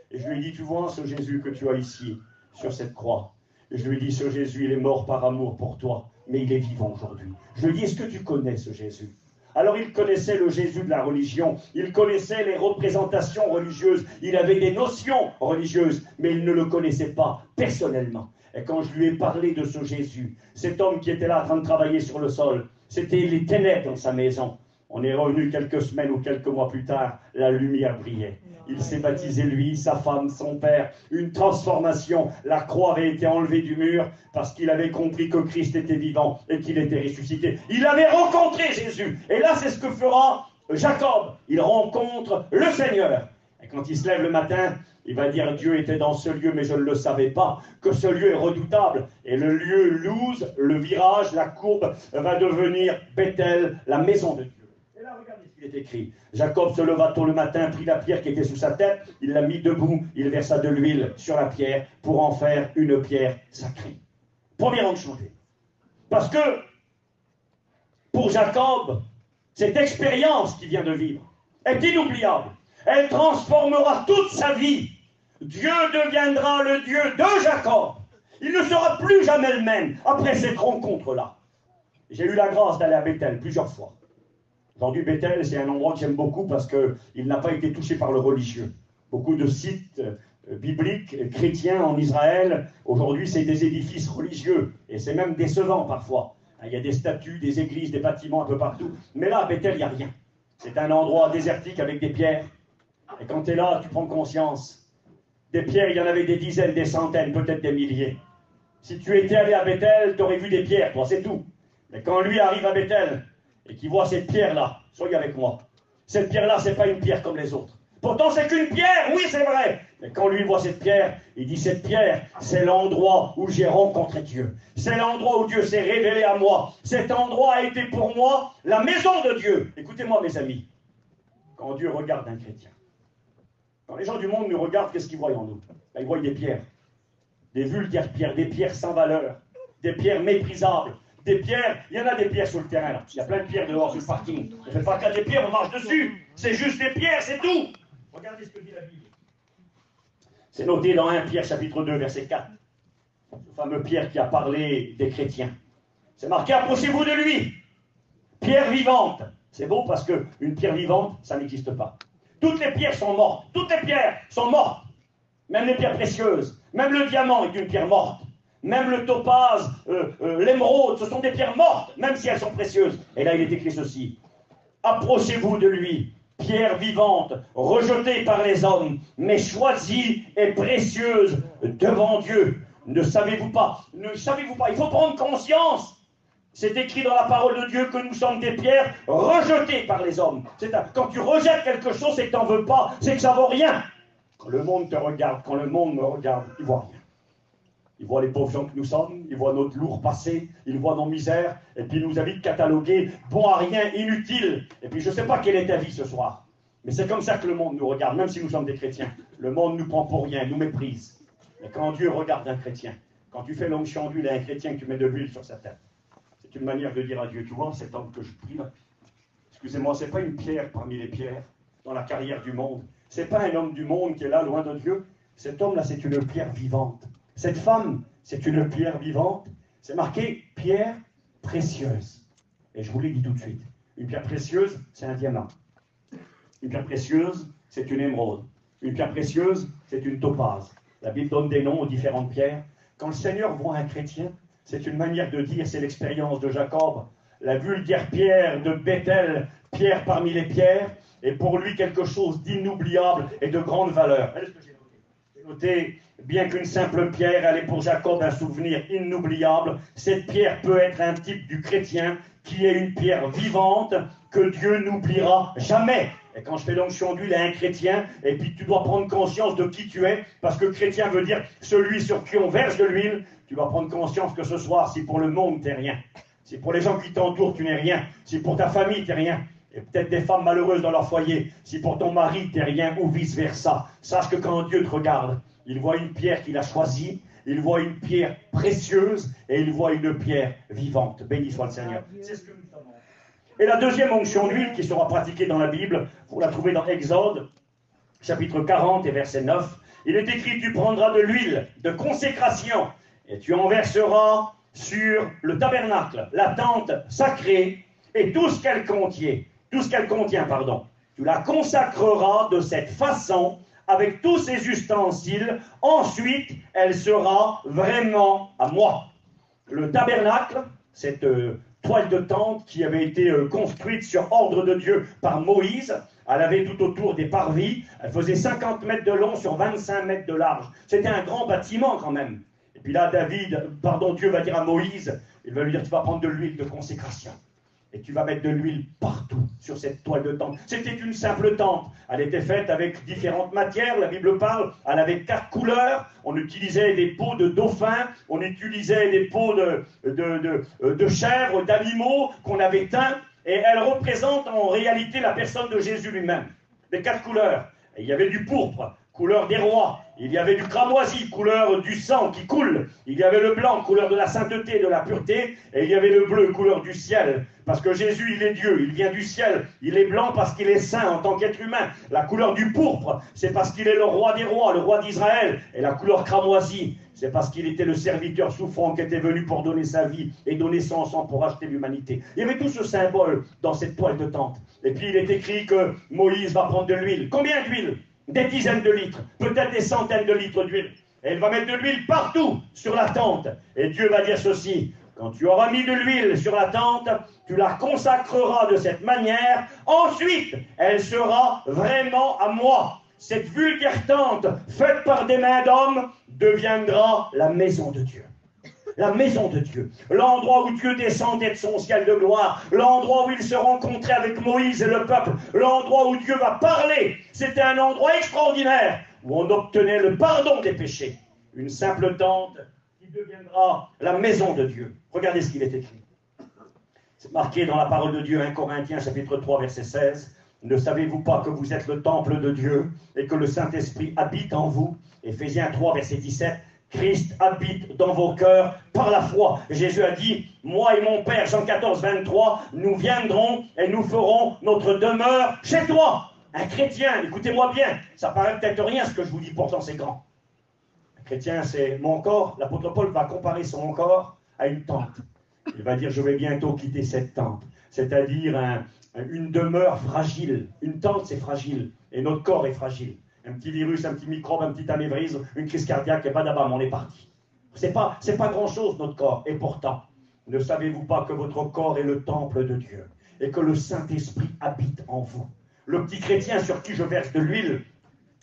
Et je lui ai dit, tu vois ce Jésus que tu as ici, sur cette croix. Et je lui ai dit, ce Jésus, il est mort par amour pour toi, mais il est vivant aujourd'hui. Je lui ai dit, est-ce que tu connais ce Jésus ? Alors il connaissait le Jésus de la religion, il connaissait les représentations religieuses, il avait des notions religieuses, mais il ne le connaissait pas personnellement. Et quand je lui ai parlé de ce Jésus, cet homme qui était là en train de travailler sur le sol, c'était les ténèbres dans sa maison. On est revenu quelques semaines ou quelques mois plus tard, la lumière brillait. Il s'est baptisé lui, sa femme, son père, une transformation. La croix avait été enlevée du mur parce qu'il avait compris que Christ était vivant et qu'il était ressuscité. Il avait rencontré Jésus. Et là, c'est ce que fera Jacob. Il rencontre le Seigneur. Et quand il se lève le matin, il va dire, Dieu était dans ce lieu, mais je ne le savais pas, que ce lieu est redoutable. Et le lieu Luz, le virage, la courbe, va devenir Bethel, la maison de Dieu. Et là, regardez ce qu'il est écrit. Jacob se leva tôt le matin, prit la pierre qui était sous sa tête, il l'a mis debout, il versa de l'huile sur la pierre pour en faire une pierre sacrée. Première chose. Parce que, pour Jacob, cette expérience qu'il vient de vivre est inoubliable. Elle transformera toute sa vie. Dieu deviendra le Dieu de Jacob. Il ne sera plus jamais le même après cette rencontre-là. J'ai eu la grâce d'aller à Bethel plusieurs fois. Aujourd'hui, Bethel, c'est un endroit que j'aime beaucoup parce qu'il n'a pas été touché par le religieux. Beaucoup de sites bibliques, chrétiens en Israël, aujourd'hui, c'est des édifices religieux. Et c'est même décevant parfois. Il y a des statues, des églises, des bâtiments un peu partout. Mais là, à Bethel, il n'y a rien. C'est un endroit désertique avec des pierres. Et quand tu es là, tu prends conscience. Des pierres, il y en avait des dizaines, des centaines, peut-être des milliers. Si tu étais allé à Bethel, tu aurais vu des pierres, toi, c'est tout. Mais quand lui arrive à Bethel et qu'il voit cette pierre-là, soyez avec moi. Cette pierre-là, ce n'est pas une pierre comme les autres. Pourtant, c'est qu'une pierre, oui, c'est vrai. Mais quand lui voit cette pierre, il dit, cette pierre, c'est l'endroit où j'ai rencontré Dieu. C'est l'endroit où Dieu s'est révélé à moi. Cet endroit a été pour moi la maison de Dieu. Écoutez-moi, mes amis. Quand Dieu regarde un chrétien, quand les gens du monde nous regardent, qu'est-ce qu'ils voient en nous? Ils voient des pierres. Des vulgaires pierres, des pierres sans valeur, des pierres méprisables. Des pierres, il y en a des pierres sur le terrain là. Il y a plein de pierres dehors sur le parking. On ne fait pas qu'à des pierres, on marche dessus. C'est juste des pierres, c'est tout. Regardez ce que dit la Bible. C'est noté dans 1 Pierre chapitre 2, verset 4. Ce fameux Pierre qui a parlé des chrétiens. C'est marqué, approchez-vous de lui. Pierre vivante. C'est beau parce qu'une pierre vivante, ça n'existe pas. Toutes les pierres sont mortes. Toutes les pierres sont mortes. Même les pierres précieuses. Même le diamant est une pierre morte. Même le topaz, l'émeraude, ce sont des pierres mortes, même si elles sont précieuses. Et là, il est écrit ceci. Approchez-vous de lui, pierre vivante, rejetée par les hommes, mais choisie et précieuse devant Dieu. Ne savez-vous pas? Ne savez-vous pas? Il faut prendre conscience. C'est écrit dans la parole de Dieu que nous sommes des pierres rejetées par les hommes. Quand tu rejettes quelque chose, c'est que tu n'en veux pas, c'est que ça ne vaut rien. Quand le monde te regarde, quand le monde me regarde, il ne voit rien. Il voit les pauvres gens que nous sommes, il voit notre lourd passé, il voit nos misères, et puis il nous a vite catalogués, bon à rien, inutile. Et puis je ne sais pas quelle est ta vie ce soir, mais c'est comme ça que le monde nous regarde, même si nous sommes des chrétiens. Le monde nous prend pour rien, nous méprise. Mais quand Dieu regarde un chrétien, quand tu fais l'onction d'huile à un chrétien que tu mets de l'huile sur sa tête, c'est une manière de dire à Dieu, tu vois, cet homme que je prie là, excusez-moi, ce n'est pas une pierre parmi les pierres dans la carrière du monde. Ce n'est pas un homme du monde qui est là, loin de Dieu. Cet homme-là, c'est une pierre vivante. Cette femme, c'est une pierre vivante. C'est marqué pierre précieuse. Et je vous l'ai dit tout de suite. Une pierre précieuse, c'est un diamant. Une pierre précieuse, c'est une émeraude. Une pierre précieuse, c'est une topaze. La Bible donne des noms aux différentes pierres. Quand le Seigneur voit un chrétien, c'est une manière de dire, c'est l'expérience de Jacob. La vulgaire pierre de Bethel, pierre parmi les pierres, est pour lui quelque chose d'inoubliable et de grande valeur. Regardez ce que j'ai noté. J'ai noté, bien qu'une simple pierre, elle est pour Jacob un souvenir inoubliable. Cette pierre peut être un type du chrétien qui est une pierre vivante que Dieu n'oubliera jamais. Et quand je fais l'onction d'huile à un chrétien, et puis tu dois prendre conscience de qui tu es, parce que chrétien veut dire celui sur qui on verse de l'huile, tu dois prendre conscience que ce soir, si pour le monde, tu n'es rien, si pour les gens qui t'entourent, tu n'es rien, si pour ta famille, tu n'es rien, et peut-être des femmes malheureuses dans leur foyer, si pour ton mari, tu n'es rien, ou vice-versa, sache que quand Dieu te regarde, il voit une pierre qu'il a choisie, il voit une pierre précieuse, et il voit une pierre vivante. Béni soit le Seigneur. C'est ce que nous sommes. Et la deuxième onction d'huile qui sera pratiquée dans la Bible, vous la trouvez dans Exode, chapitre 40 et verset 9. Il est écrit, tu prendras de l'huile de consécration et tu en verseras sur le tabernacle, la tente sacrée et tout ce qu'elle contient. Tu la consacreras de cette façon avec tous ses ustensiles. Ensuite, elle sera vraiment à moi. Le tabernacle, cette toile de tente qui avait été construite sur ordre de Dieu par Moïse. Elle avait tout autour des parvis. Elle faisait 50 mètres de long sur 25 mètres de large. C'était un grand bâtiment quand même. Et puis là, Dieu va dire à Moïse, il va lui dire, tu vas prendre de l'huile de consécration. Et tu vas mettre de l'huile partout sur cette toile de tente. C'était une simple tente. Elle était faite avec différentes matières. La Bible parle. Elle avait 4 couleurs. On utilisait des peaux de dauphins. On utilisait des peaux de chèvres, d'animaux qu'on avait teints. Et elle représente en réalité la personne de Jésus lui-même. Les 4 couleurs. Et il y avait du pourpre, couleur des rois. Il y avait du cramoisi, couleur du sang qui coule. Il y avait le blanc, couleur de la sainteté, de la pureté. Et il y avait le bleu, couleur du ciel. Parce que Jésus, il est Dieu, il vient du ciel. Il est blanc parce qu'il est saint en tant qu'être humain. La couleur du pourpre, c'est parce qu'il est le roi des rois, le roi d'Israël. Et la couleur cramoisie, c'est parce qu'il était le serviteur souffrant qui était venu pour donner sa vie et donner son sang pour acheter l'humanité. Il y avait tout ce symbole dans cette toile de tente. Et puis il est écrit que Moïse va prendre de l'huile. Combien d'huile? Des dizaines de litres, peut-être des centaines de litres d'huile. Et elle va mettre de l'huile partout sur la tente. Et Dieu va dire ceci, quand tu auras mis de l'huile sur la tente, tu la consacreras de cette manière. Ensuite, elle sera vraiment à moi. Cette vulgaire tente, faite par des mains d'hommes, deviendra la maison de Dieu. La maison de Dieu, l'endroit où Dieu descendait de son ciel de gloire, l'endroit où il se rencontrait avec Moïse et le peuple, l'endroit où Dieu va parler. C'était un endroit extraordinaire où on obtenait le pardon des péchés. Une simple tente qui deviendra la maison de Dieu. Regardez ce qu'il est écrit. C'est marqué dans la parole de Dieu, 1 Corinthiens chapitre 3 verset 16. Ne savez-vous pas que vous êtes le temple de Dieu et que le Saint-Esprit habite en vous? Éphésiens 3 verset 17. Christ habite dans vos cœurs par la foi. Jésus a dit, moi et mon Père, Jean 14, 23, nous viendrons et nous ferons notre demeure chez toi. Un chrétien, écoutez-moi bien, ça paraît peut-être rien ce que je vous dis, pourtant c'est grand. Un chrétien, c'est mon corps. L'apôtre Paul va comparer son corps à une tente. Il va dire, je vais bientôt quitter cette tente. C'est-à-dire une demeure fragile. Une tente, c'est fragile. Et notre corps est fragile. Un petit virus, un petit microbe, un petit anévrisme, une crise cardiaque, et badabam, on est parti. C'est pas grand-chose, notre corps. Et pourtant, ne savez-vous pas que votre corps est le temple de Dieu et que le Saint-Esprit habite en vous? Le petit chrétien sur qui je verse de l'huile,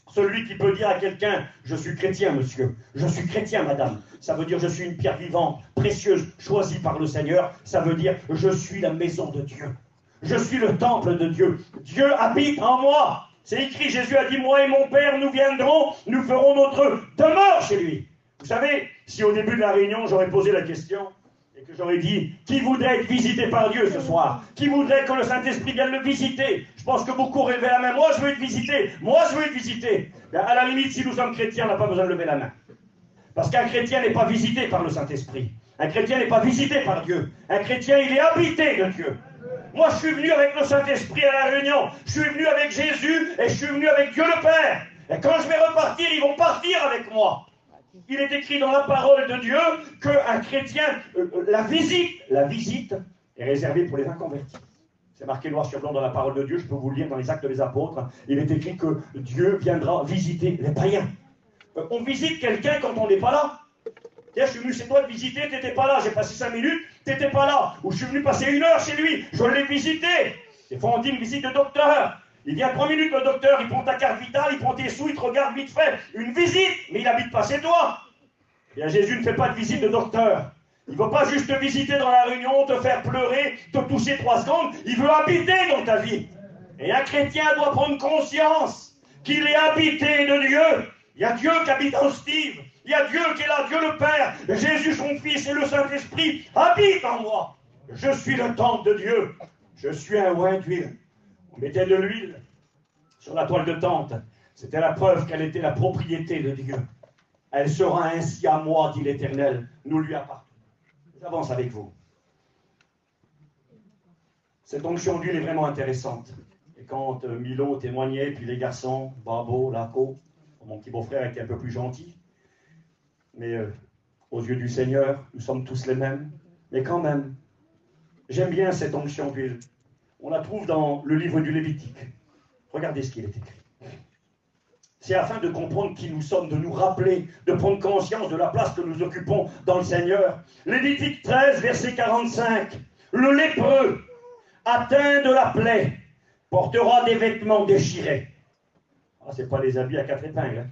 celui qui peut dire à quelqu'un, je suis chrétien, monsieur, je suis chrétien, madame, ça veut dire je suis une pierre vivante, précieuse, choisie par le Seigneur, ça veut dire je suis la maison de Dieu. Je suis le temple de Dieu. Dieu habite en moi. C'est écrit, Jésus a dit, moi et mon Père, nous viendrons, nous ferons notre demeure chez lui. Vous savez, si au début de la réunion, j'aurais posé la question, et que j'aurais dit, qui voudrait être visité par Dieu ce soir? Qui voudrait que le Saint-Esprit vienne le visiter? Je pense que beaucoup auraient levé la main. Moi, je veux être visité. Moi, je veux être visité. Ben, à la limite, si nous sommes chrétiens, on n'a pas besoin de lever la main. Parce qu'un chrétien n'est pas visité par le Saint-Esprit. Un chrétien n'est pas visité par Dieu. Un chrétien, il est habité de Dieu. Moi, je suis venu avec le Saint-Esprit à la réunion. Je suis venu avec Jésus et je suis venu avec Dieu le Père. Et quand je vais repartir, ils vont partir avec moi. Il est écrit dans la parole de Dieu qu'un chrétien, la visite est réservée pour les inconvertis. C'est marqué noir sur blanc dans la parole de Dieu, je peux vous le lire dans les Actes des Apôtres. Il est écrit que Dieu viendra visiter les païens. On visite quelqu'un quand on n'est pas là. Tiens, je suis venu chez toi te visiter, tu n'étais pas là. J'ai passé 5 minutes, tu n'étais pas là. Ou je suis venu passer 1 heure chez lui, je l'ai visité. Des fois, on dit une visite de docteur. Il vient 3 minutes, le docteur, il prend ta carte vitale, il prend tes sous, il te regarde vite fait. Une visite, mais il n'habite pas chez toi. Bien, Jésus ne fait pas de visite de docteur. Il ne veut pas juste te visiter dans la réunion, te faire pleurer, te toucher 3 secondes. Il veut habiter dans ta vie. Et un chrétien doit prendre conscience qu'il est habité de Dieu. Il y a Dieu qui habite en Steve. Il y a Dieu qui est là, Dieu le Père. Jésus son Fils et le Saint-Esprit habitent en moi. Je suis le temple de Dieu. Je suis un oint d'huile. On mettait de l'huile sur la toile de tente. C'était la preuve qu'elle était la propriété de Dieu. Elle sera ainsi à moi, dit l'Éternel. Nous lui appartenons. J'avance avec vous. Cette onction d'huile est vraiment intéressante. Et quand Milo témoignait, puis les garçons, Babo, Laco, mon petit beau-frère était un peu plus gentil. Mais aux yeux du Seigneur, nous sommes tous les mêmes. Mais quand même, j'aime bien cette onction d'huile. On la trouve dans le livre du Lévitique. Regardez ce qu'il est écrit. C'est afin de comprendre qui nous sommes, de nous rappeler, de prendre conscience de la place que nous occupons dans le Seigneur. Lévitique 13, verset 45. Le lépreux, atteint de la plaie, portera des vêtements déchirés. Ah, ce n'est pas les habits à 4 épingles, hein.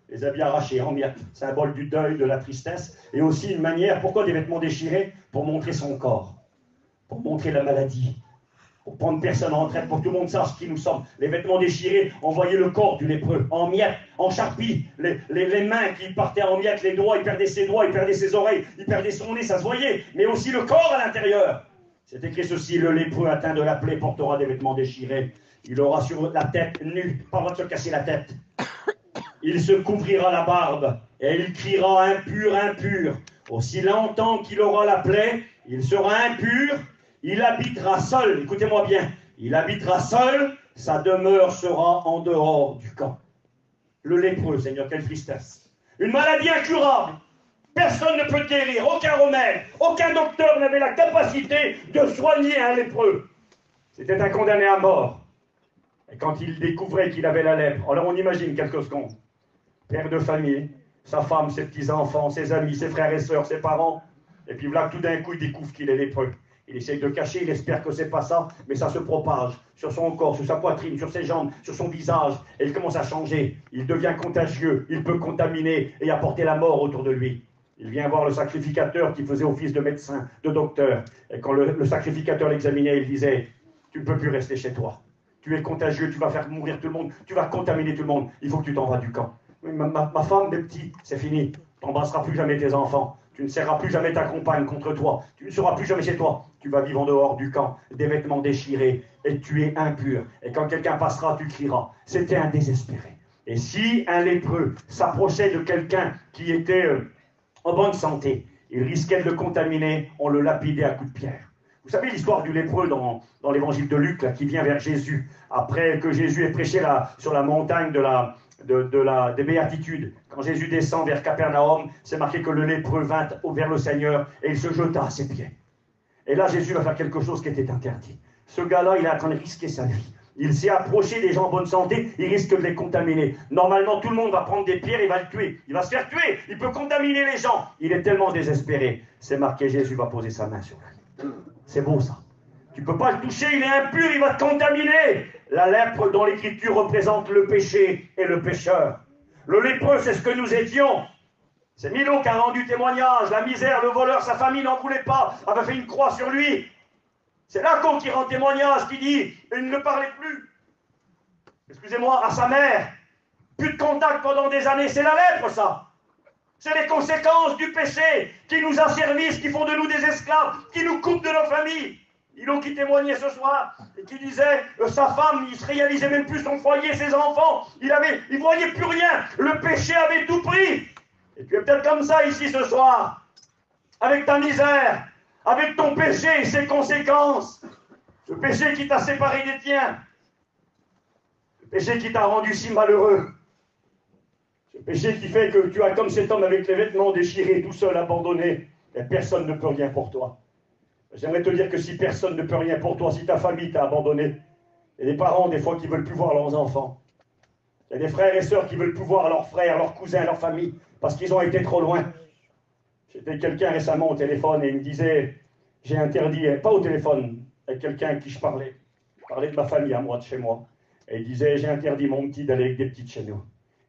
Les habits arrachés en miettes, symbole du deuil, de la tristesse, et aussi une manière, pourquoi des vêtements déchirés? Pour montrer son corps, pour montrer la maladie, pour prendre personne en retraite, pour que tout le monde sache qui nous sommes. Les vêtements déchirés, on voyait le corps du lépreux, en miettes, en charpie, les mains qui partaient en miettes, les doigts, il perdait ses doigts, il perdait ses oreilles, il perdait son nez, ça se voyait, mais aussi le corps à l'intérieur. C'est écrit ceci, le lépreux atteint de la plaie portera des vêtements déchirés. Il aura sur la tête nue, pas le droit de se casser la tête. Il se couvrira la barbe, et il criera impur, impur. Aussi longtemps qu'il aura la plaie, il sera impur, il habitera seul, écoutez-moi bien, il habitera seul, sa demeure sera en dehors du camp. Le lépreux, Seigneur, quelle tristesse. Une maladie incurable. Personne ne peut guérir, aucun remède, aucun docteur n'avait la capacité de soigner un lépreux. C'était un condamné à mort. Et quand il découvrait qu'il avait la lèpre, alors on imagine quelques secondes. Père de famille, sa femme, ses petits-enfants, ses amis, ses frères et sœurs, ses parents. Et puis là, tout d'un coup, il découvre qu'il est lépreux. Il essaye de cacher, il espère que c'est pas ça, mais ça se propage sur son corps, sur sa poitrine, sur ses jambes, sur son visage. Et il commence à changer. Il devient contagieux, il peut contaminer et apporter la mort autour de lui. Il vient voir le sacrificateur qui faisait office de médecin, de docteur. Et quand le sacrificateur l'examinait, il disait « Tu ne peux plus rester chez toi. Tu es contagieux, tu vas faire mourir tout le monde, tu vas contaminer tout le monde. Il faut que tu t'en vas du camp. » Ma femme, mes petits, c'est fini. Tu n'embrasseras plus jamais tes enfants. Tu ne serras plus jamais ta compagne contre toi. Tu ne seras plus jamais chez toi. Tu vas vivre en dehors du camp, des vêtements déchirés, et tu es impur. Et quand quelqu'un passera, tu crieras. C'était un désespéré. Et si un lépreux s'approchait de quelqu'un qui était en bonne santé, il risquait de le contaminer, on le lapidait à coups de pierre. Vous savez l'histoire du lépreux dans l'évangile de Luc, là, qui vient vers Jésus, après que Jésus ait prêché sur la montagne des béatitudes. Quand Jésus descend vers Capernaum, c'est marqué que le lépreux vint vers le Seigneur et il se jeta à ses pieds. Et là, Jésus va faire quelque chose qui était interdit. Ce gars-là, il est en train de risquer sa vie. Il s'est approché des gens en bonne santé, il risque de les contaminer. Normalement, tout le monde va prendre des pierres, il va le tuer. Il va se faire tuer, il peut contaminer les gens. Il est tellement désespéré. C'est marqué, Jésus va poser sa main sur lui. C'est beau ça. Tu ne peux pas le toucher, il est impur, il va te contaminer. La lèpre dont l'Écriture représente le péché et le pécheur. Le lépreux, c'est ce que nous étions. C'est Milo qui a rendu témoignage. La misère, le voleur, sa famille n'en voulait pas, avait fait une croix sur lui. C'est Laco qui rend témoignage, qui dit « Il ne parlait plus. » Excusez-moi, à sa mère. Plus de contact pendant des années. C'est la lèpre, ça. C'est les conséquences du péché qui nous asservissent, qui font de nous des esclaves, qui nous coupent de nos familles. Milo qui témoignait ce soir et qui disait sa femme, il se réalisait même plus son foyer, ses enfants. Il voyait plus rien. Le péché avait tout pris. Et tu es peut-être comme ça ici ce soir, avec ta misère, avec ton péché et ses conséquences. Ce péché qui t'a séparé des tiens. Ce péché qui t'a rendu si malheureux. Ce péché qui fait que tu as comme cet homme avec les vêtements déchirés, tout seul, abandonné. Et personne ne peut rien pour toi. J'aimerais te dire que si personne ne peut rien pour toi, si ta famille t'a abandonné, il y a des parents des fois qui ne veulent plus voir leurs enfants. Il y a des frères et sœurs qui ne veulent plus voir leurs frères, leurs cousins, leur famille, parce qu'ils ont été trop loin. J'étais quelqu'un récemment au téléphone et il me disait, j'ai interdit, pas au téléphone, avec quelqu'un à qui je parlais de ma famille à moi, de chez moi. Et il disait, j'ai interdit mon petit d'aller avec des petites chez nous.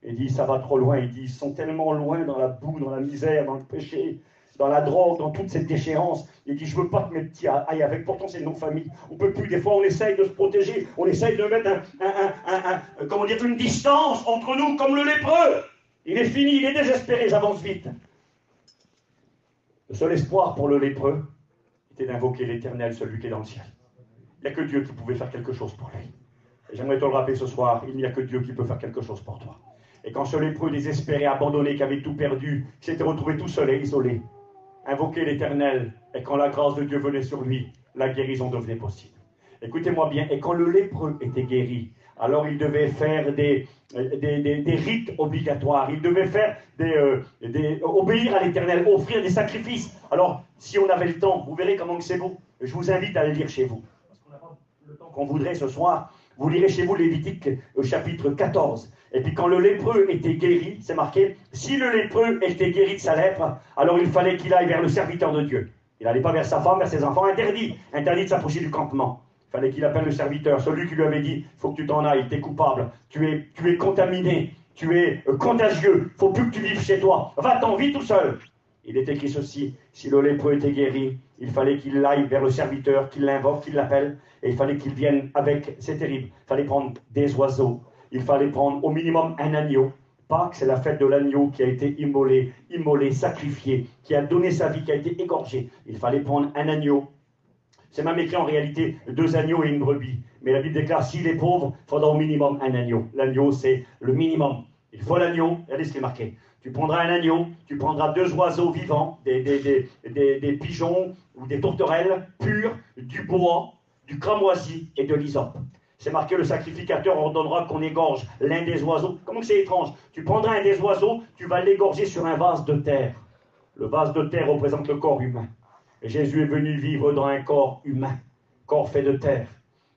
Il dit, ça va trop loin. Il dit, ils sont tellement loin dans la boue, dans la misère, dans le péché, dans la drogue, dans toute cette déchéance. Il dit, je veux pas que mes petits aillent avec. Pourtant, c'est nos familles. On peut plus. Des fois, on essaye de se protéger. On essaye de mettre comment dire, une distance entre nous, comme le lépreux. Il est fini, il est désespéré. J'avance vite. Le seul espoir pour le lépreux était d'invoquer l'Éternel, celui qui est dans le ciel. Il n'y a que Dieu qui pouvait faire quelque chose pour lui. Et j'aimerais te le rappeler ce soir, il n'y a que Dieu qui peut faire quelque chose pour toi. Et quand ce lépreux désespéré, abandonné, qui avait tout perdu, qui s'était retrouvé tout seul et isolé, invoquait l'Éternel, et quand la grâce de Dieu venait sur lui, la guérison devenait possible. Écoutez-moi bien, et quand le lépreux était guéri, alors il devait faire des rites obligatoires, il devait faire obéir à l'Éternel, offrir des sacrifices. Alors, si on avait le temps, vous verrez comment c'est beau. Je vous invite à le lire chez vous. Parce qu'on n'a pas le temps qu'on voudrait ce soir. Vous lirez chez vous Lévitique au chapitre 14. Et puis quand le lépreux était guéri, c'est marqué, si le lépreux était guéri de sa lèpre, alors il fallait qu'il aille vers le serviteur de Dieu. Il n'allait pas vers sa femme, vers ses enfants, interdit de s'approcher du campement. Il fallait qu'il appelle le serviteur, celui qui lui avait dit, il faut que tu t'en ailles, tu es coupable, tu es contaminé, tu es contagieux, il ne faut plus que tu vives chez toi, va-t'en, vis tout seul. Il est écrit ceci, si le lépreux était guéri, il fallait qu'il aille vers le serviteur, qu'il l'invoque, qu'il l'appelle, et il fallait qu'il vienne avec, c'est terrible, il fallait prendre des oiseaux, il fallait prendre au minimum un agneau. Pâques, c'est la fête de l'agneau qui a été immolé, sacrifié, qui a donné sa vie, qui a été égorgé. Il fallait prendre un agneau. C'est même écrit en réalité 2 agneaux et une brebis. Mais la Bible déclare, s'il est pauvre, il faudra au minimum un agneau. L'agneau, c'est le minimum. Il faut l'agneau, regardez ce qui est marqué. Tu prendras un agneau, tu prendras 2 oiseaux vivants, des pigeons ou des tourterelles purs, du bois, du cramoisi et de l'hysope. C'est marqué, le sacrificateur ordonnera qu'on égorge l'un des oiseaux. Comment c'est étrange? Tu prendras un des oiseaux, tu vas l'égorger sur un vase de terre. Le vase de terre représente le corps humain. Et Jésus est venu vivre dans un corps humain, corps fait de terre.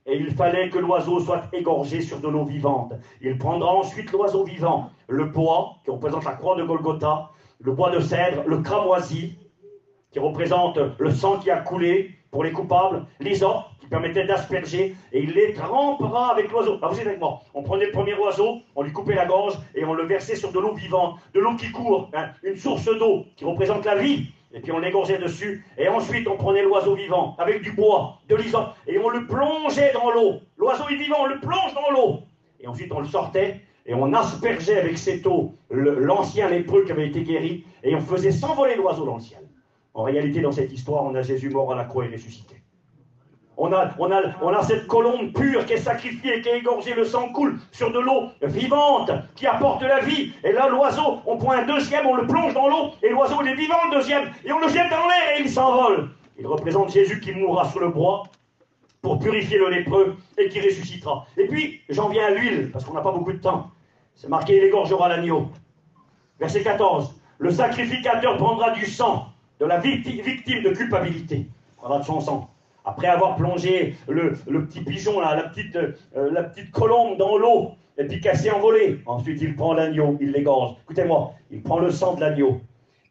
Et il fallait que l'oiseau soit égorgé sur de l'eau vivante. Il prendra ensuite l'oiseau vivant, le bois, qui représente la croix de Golgotha, le bois de cèdre, le cramoisi, qui représente le sang qui a coulé pour les coupables, l'hysope, qui permettait d'asperger, et il les trempera avec l'oiseau. Ah, vous êtes avec moi? On prenait le premier oiseau, on lui coupait la gorge, et on le versait sur de l'eau vivante, de l'eau qui court, hein, une source d'eau qui représente la vie. Et puis on l'égorgeait dessus, et ensuite on prenait l'oiseau vivant, avec du bois, de l'hysope, et on le plongeait dans l'eau. L'oiseau est vivant, on le plonge dans l'eau. Et ensuite on le sortait, et on aspergeait avec cette eau l'ancien lépreux qui avait été guéri, et on faisait s'envoler l'oiseau dans le ciel. En réalité, dans cette histoire, on a Jésus mort à la croix et ressuscité. On a cette colombe pure qui est sacrifiée, qui est égorgée, le sang coule sur de l'eau vivante qui apporte la vie. Et là, l'oiseau, on prend un deuxième, on le plonge dans l'eau, et l'oiseau, il est vivant, le deuxième, et on le jette dans l'air et il s'envole. Il représente Jésus qui mourra sur le bois pour purifier le lépreux et qui ressuscitera. Et puis, j'en viens à l'huile, parce qu'on n'a pas beaucoup de temps. C'est marqué, il égorgera l'agneau. Verset 14. Le sacrificateur prendra du sang de la victime de culpabilité. Il prendra de son sang. Après avoir plongé le petit pigeon, là, la petite colombe dans l'eau, et puis qu'elle s'est envolée. Ensuite, il prend l'agneau, il l'égorge. Écoutez-moi, il prend le sang de l'agneau,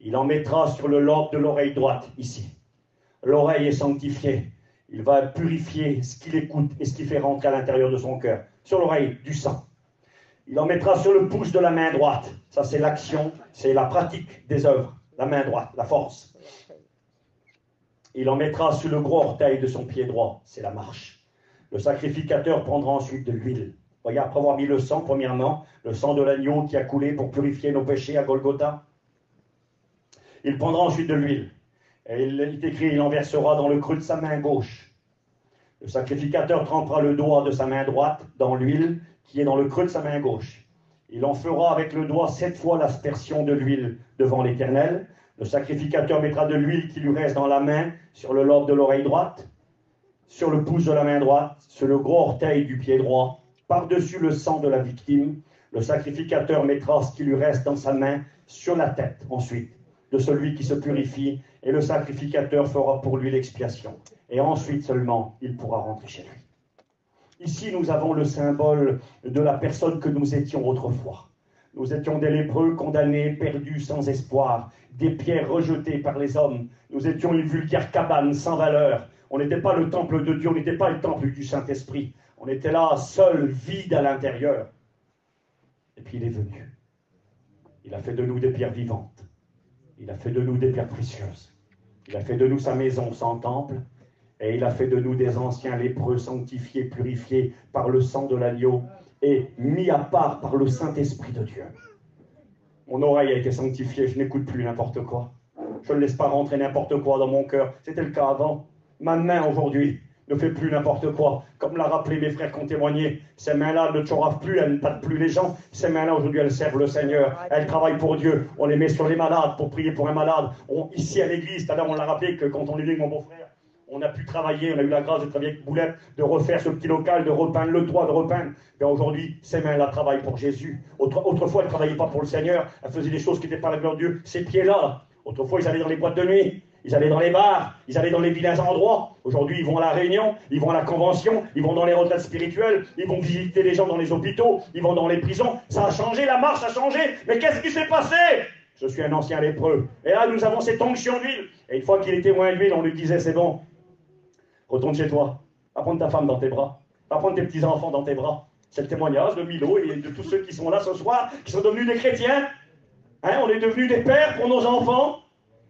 il en mettra sur le lobe de l'oreille droite, ici. L'oreille est sanctifiée. Il va purifier ce qu'il écoute et ce qu'il fait rentrer à l'intérieur de son cœur. Sur l'oreille, du sang. Il en mettra sur le pouce de la main droite. Ça, c'est l'action, c'est la pratique des œuvres. La main droite, la force. Il en mettra sur le gros orteil de son pied droit, c'est la marche. Le sacrificateur prendra ensuite de l'huile. Voyez, après avoir mis le sang, premièrement, le sang de l'agneau qui a coulé pour purifier nos péchés à Golgotha. Il prendra ensuite de l'huile. Et il est écrit, il en versera dans le creux de sa main gauche. Le sacrificateur trempera le doigt de sa main droite dans l'huile qui est dans le creux de sa main gauche. Il en fera avec le doigt 7 fois l'aspersion de l'huile devant l'Éternel. Le sacrificateur mettra de l'huile qui lui reste dans la main, sur le lobe de l'oreille droite, sur le pouce de la main droite, sur le gros orteil du pied droit, par-dessus le sang de la victime. Le sacrificateur mettra ce qui lui reste dans sa main sur la tête, ensuite, de celui qui se purifie, et le sacrificateur fera pour lui l'expiation. Et ensuite seulement, il pourra rentrer chez lui. Ici, nous avons le symbole de la personne que nous étions autrefois. Nous étions des lépreux condamnés, perdus, sans espoir, des pierres rejetées par les hommes. Nous étions une vulgaire cabane sans valeur. On n'était pas le temple de Dieu, on n'était pas le temple du Saint-Esprit. On était là, seul, vide à l'intérieur. Et puis il est venu. Il a fait de nous des pierres vivantes. Il a fait de nous des pierres précieuses. Il a fait de nous sa maison sans temple. Et il a fait de nous des anciens lépreux sanctifiés, purifiés par le sang de l'agneau et mis à part par le Saint-Esprit de Dieu. Mon oreille a été sanctifiée, je n'écoute plus n'importe quoi. Je ne laisse pas rentrer n'importe quoi dans mon cœur. C'était le cas avant. Ma main aujourd'hui ne fait plus n'importe quoi. Comme l'a rappelé mes frères qui ont témoigné, ces mains-là ne choravent plus, elles ne battent plus les gens. Ces mains-là aujourd'hui, elles servent le Seigneur. Elles travaillent pour Dieu. On les met sur les malades pour prier pour un malade. Ici à l'église, tout à l'heure on l'a rappelé que quand on est venu avec mon beau-frère, on a pu travailler, on a eu la grâce de travailler avec Boulette, de refaire ce petit local, de repeindre le toit, de repeindre. Mais aujourd'hui, ces mains-là travaillent pour Jésus. Autrefois, elles ne travaillaient pas pour le Seigneur, elles faisaient des choses qui n'étaient pas la gloire de Dieu. Ces pieds-là, autrefois, ils allaient dans les boîtes de nuit, ils allaient dans les bars, ils allaient dans les vilains endroits. Aujourd'hui, ils vont à la réunion, ils vont à la convention, ils vont dans les retraites spirituelles, ils vont visiter les gens dans les hôpitaux, ils vont dans les prisons. Ça a changé, la marche a changé. Mais qu'est-ce qui s'est passé? Je suis un ancien lépreux. Et là, nous avons cette onction d'huile. Et une fois qu'il était moins d'huile, on lui disait, c'est bon. Retourne chez toi, va prendre ta femme dans tes bras, va prendre tes petits-enfants dans tes bras. C'est le témoignage de Milo et de tous ceux qui sont là ce soir, qui sont devenus des chrétiens. Hein, on est devenus des pères pour nos enfants,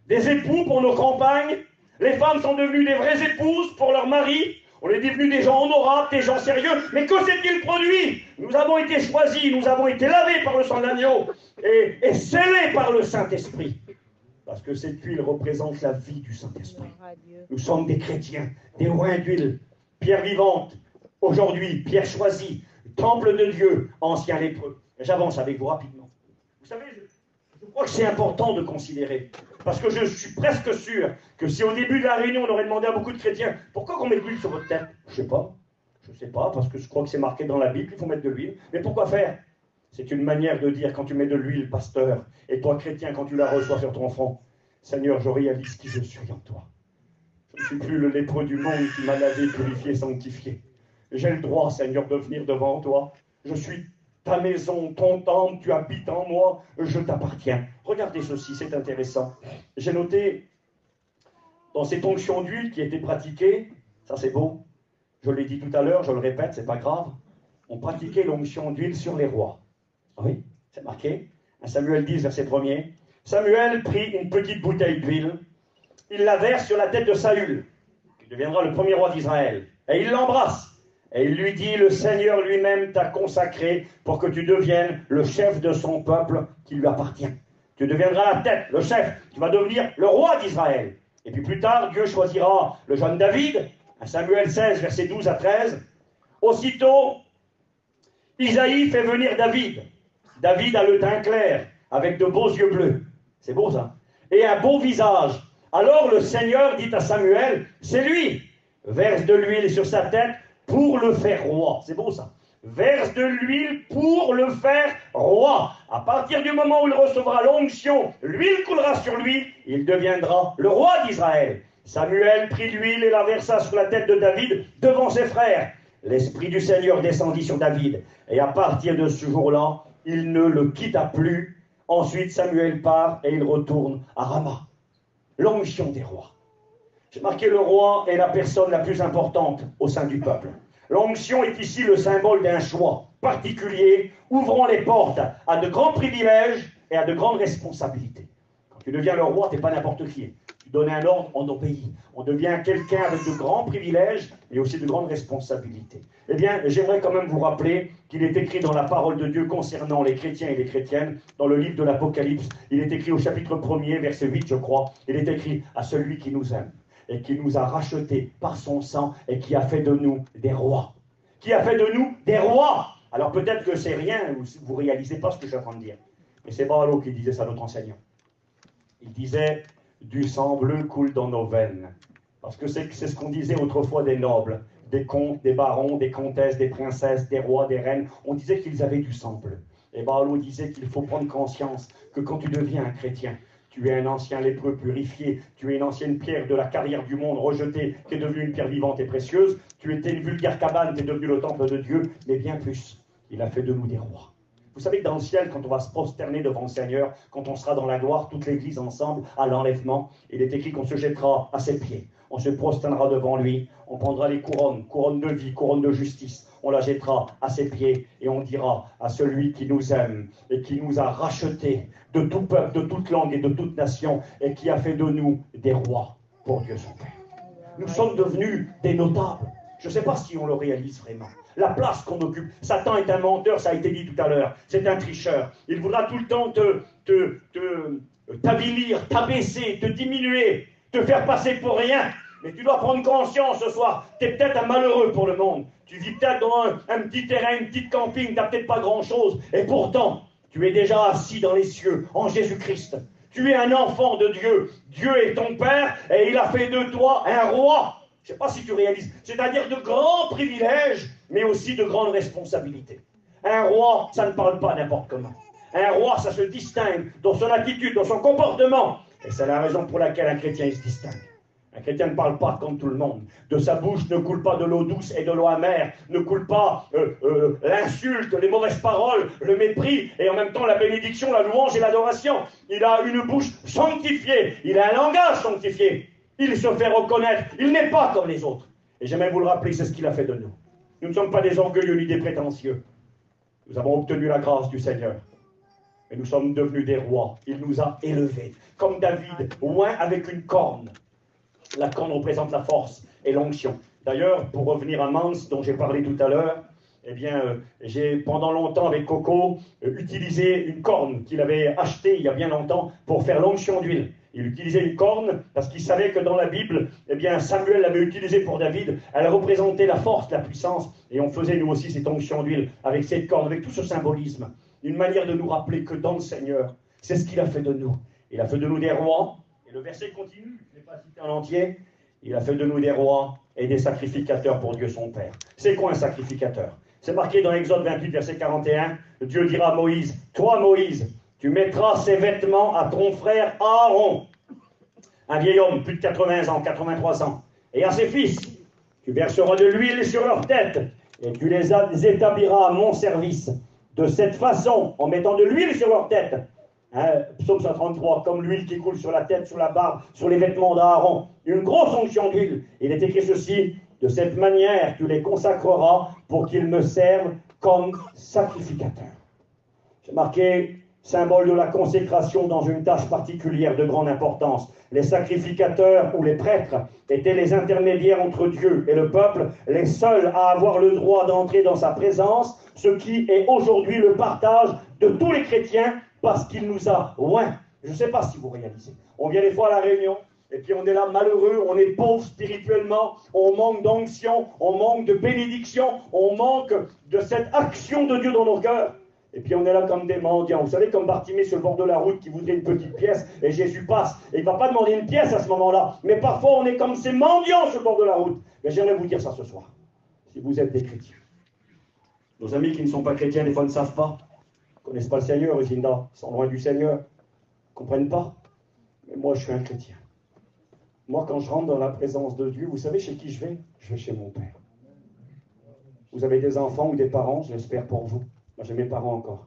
des époux pour nos compagnes. Les femmes sont devenues des vraies épouses pour leurs maris. On est devenus des gens honorables, des gens sérieux. Mais que s'est-il produit? Nous avons été choisis, nous avons été lavés par le sang de l'agneau et scellés par le Saint-Esprit. Parce que cette huile représente la vie du Saint-Esprit. Nous sommes des chrétiens, des oins d'huile, pierre vivante. Aujourd'hui, pierre choisie, temple de Dieu, ancien lépreux. J'avance avec vous rapidement. Vous savez, je crois que c'est important de considérer. Parce que je suis presque sûr que si au début de la réunion, on aurait demandé à beaucoup de chrétiens, pourquoi on met de l'huile sur votre tête? Je ne sais pas. Je ne sais pas, parce que je crois que c'est marqué dans la Bible, il faut mettre de l'huile. Mais pourquoi faire? C'est une manière de dire, quand tu mets de l'huile, pasteur, et toi, chrétien, quand tu la reçois sur ton front, Seigneur, je réalise qui je suis en toi. Je ne suis plus le lépreux du monde qui m'a lavé, purifié, sanctifié. J'ai le droit, Seigneur, de venir devant toi. Je suis ta maison, ton temple, tu habites en moi, je t'appartiens. Regardez ceci, c'est intéressant. J'ai noté, dans cette onction d'huile qui a été pratiquée, ça c'est beau, je l'ai dit tout à l'heure, je le répète, c'est pas grave, on pratiquait l'onction d'huile sur les rois. Oui, c'est marqué. 1 Samuel 10, verset 1er. Samuel prit une petite bouteille d'huile, il la verse sur la tête de Saül, qui deviendra le premier roi d'Israël, et il l'embrasse. Et il lui dit, le Seigneur lui-même t'a consacré pour que tu deviennes le chef de son peuple qui lui appartient. Tu deviendras la tête, le chef, tu vas devenir le roi d'Israël. Et puis plus tard, Dieu choisira le jeune David, 1 Samuel 16, verset 12 à 13. Aussitôt, Isaïe fait venir David. David a le teint clair, avec de beaux yeux bleus. C'est beau ça. Et un beau visage. Alors le Seigneur dit à Samuel, c'est lui. Verse de l'huile sur sa tête pour le faire roi. C'est beau ça. Verse de l'huile pour le faire roi. À partir du moment où il recevra l'onction, l'huile coulera sur lui, il deviendra le roi d'Israël. Samuel prit l'huile et la versa sur la tête de David devant ses frères. L'Esprit du Seigneur descendit sur David. Et à partir de ce jour-là, il ne le quitta plus. Ensuite, Samuel part et il retourne à Rama. L'onction des rois. J'ai marqué le roi est la personne la plus importante au sein du peuple. L'onction est ici le symbole d'un choix particulier, ouvrant les portes à de grands privilèges et à de grandes responsabilités. Quand tu deviens le roi, tu n'es pas n'importe qui. Tu donnes un ordre, on obéit. On devient quelqu'un avec de grands privilèges, mais aussi de grandes responsabilités. Eh bien, j'aimerais quand même vous rappeler qu'il est écrit dans la parole de Dieu concernant les chrétiens et les chrétiennes, dans le livre de l'Apocalypse. Il est écrit au chapitre 1er, verset 8, je crois. Il est écrit à celui qui nous aime et qui nous a rachetés par son sang et qui a fait de nous des rois. Qui a fait de nous des rois. Alors peut-être que c'est rien, vous ne réalisez pas ce que je suis en train de dire. Mais c'est Baalo qui disait ça, notre enseignant. Il disait, du sang bleu coule dans nos veines. Parce que c'est ce qu'on disait autrefois des nobles, des comtes, des barons, des comtesses, des princesses, des rois, des reines. On disait qu'ils avaient du sang bleu. Et Baalo disait qu'il faut prendre conscience que quand tu deviens un chrétien, Tu es un ancien lépreux purifié. Tu es une ancienne pierre de la carrière du monde rejetée, qui est devenue une pierre vivante et précieuse. Tu étais une vulgaire cabane, qui est devenue le temple de Dieu. Mais bien plus, il a fait de nous des rois. Vous savez que dans le ciel, quand on va se prosterner devant le Seigneur, quand on sera dans la gloire, toute l'Église ensemble, à l'enlèvement, il est écrit qu'on se jettera à ses pieds. On se prosternera devant lui. On prendra les couronnes, couronne de vie, couronne de justice. On la jettera à ses pieds et on dira à celui qui nous aime et qui nous a rachetés de tout peuple, de toute langue et de toute nation et qui a fait de nous des rois pour Dieu son Père. Nous sommes devenus des notables. Je ne sais pas si on le réalise vraiment. La place qu'on occupe. Satan est un menteur, ça a été dit tout à l'heure. C'est un tricheur. Il voudra tout le temps t'avilir, t'abaisser, te diminuer, te faire passer pour rien. Mais tu dois prendre conscience ce soir. Tu es peut-être un malheureux pour le monde. Tu vis peut-être dans un petit terrain, une petite camping, tu n'as peut-être pas grand-chose. Et pourtant, tu es déjà assis dans les cieux, en Jésus-Christ. Tu es un enfant de Dieu. Dieu est ton Père et il a fait de toi un roi. Je ne sais pas si tu réalises. C'est-à-dire de grands privilèges, mais aussi de grandes responsabilités. Un roi, ça ne parle pas n'importe comment. Un roi, ça se distingue dans son attitude, dans son comportement. Et c'est la raison pour laquelle un chrétien il se distingue. Un chrétien ne parle pas comme tout le monde. De sa bouche ne coule pas de l'eau douce et de l'eau amère. Ne coule pas l'insulte, les mauvaises paroles, le mépris et en même temps la bénédiction, la louange et l'adoration. Il a une bouche sanctifiée. Il a un langage sanctifié. Il se fait reconnaître. Il n'est pas comme les autres. Et j'aimerais vous le rappeler, c'est ce qu'il a fait de nous. Nous ne sommes pas des orgueilleux ni des prétentieux. Nous avons obtenu la grâce du Seigneur. Et nous sommes devenus des rois. Il nous a élevés. Comme David, oint avec une corne. La corne représente la force et l'onction. D'ailleurs, pour revenir à Mans, dont j'ai parlé tout à l'heure, eh bien, j'ai pendant longtemps avec Coco utilisé une corne qu'il avait achetée il y a bien longtemps pour faire l'onction d'huile. Il utilisait une corne parce qu'il savait que dans la Bible, eh bien, Samuel l'avait utilisée pour David. Elle représentait la force, la puissance. Et on faisait nous aussi cette onction d'huile avec cette corne, avec tout ce symbolisme. Une manière de nous rappeler que dans le Seigneur, c'est ce qu'il a fait de nous. Il a fait de nous des rois. Et le verset continue, je ne l'ai pas cité en entier. Il a fait de nous des rois et des sacrificateurs pour Dieu son Père. C'est quoi un sacrificateur? C'est marqué dans Exode 28, verset 41. Dieu dira à Moïse, toi Moïse, tu mettras ces vêtements à ton frère Aaron, un vieil homme, plus de 80 ans, 83 ans, et à ses fils. Tu verseras de l'huile sur leur tête et tu les établiras à mon service. De cette façon, en mettant de l'huile sur leur tête, Psaume 133, comme l'huile qui coule sur la tête, sur la barbe, sur les vêtements d'Aaron, une grosse onction d'huile. Il est écrit ceci, de cette manière tu les consacreras pour qu'ils me servent comme sacrificateurs. J'ai marqué symbole de la consécration dans une tâche particulière de grande importance. Les sacrificateurs ou les prêtres étaient les intermédiaires entre Dieu et le peuple, les seuls à avoir le droit d'entrer dans sa présence, ce qui est aujourd'hui le partage de tous les chrétiens parce qu'il nous a oints. Je ne sais pas si vous réalisez. On vient des fois à la réunion, et puis on est là malheureux, on est pauvre spirituellement, on manque d'onction, on manque de bénédiction, on manque de cette action de Dieu dans nos cœurs. Et puis on est là comme des mendiants. Vous savez, comme Bartimée sur le bord de la route qui voudrait une petite pièce, et Jésus passe. Et il ne va pas demander une pièce à ce moment-là. Mais parfois on est comme ces mendiants sur le bord de la route. Mais j'aimerais vous dire ça ce soir, si vous êtes des chrétiens. Nos amis qui ne sont pas chrétiens, des fois ne savent pas. Ils ne connaissent pas le Seigneur, Lucinda. Ils sont loin du Seigneur. Ils ne comprennent pas. Mais moi, je suis un chrétien. Moi, quand je rentre dans la présence de Dieu, vous savez chez qui je vais? Je vais chez mon Père. Vous avez des enfants ou des parents, je l'espère pour vous. Moi, j'ai mes parents encore.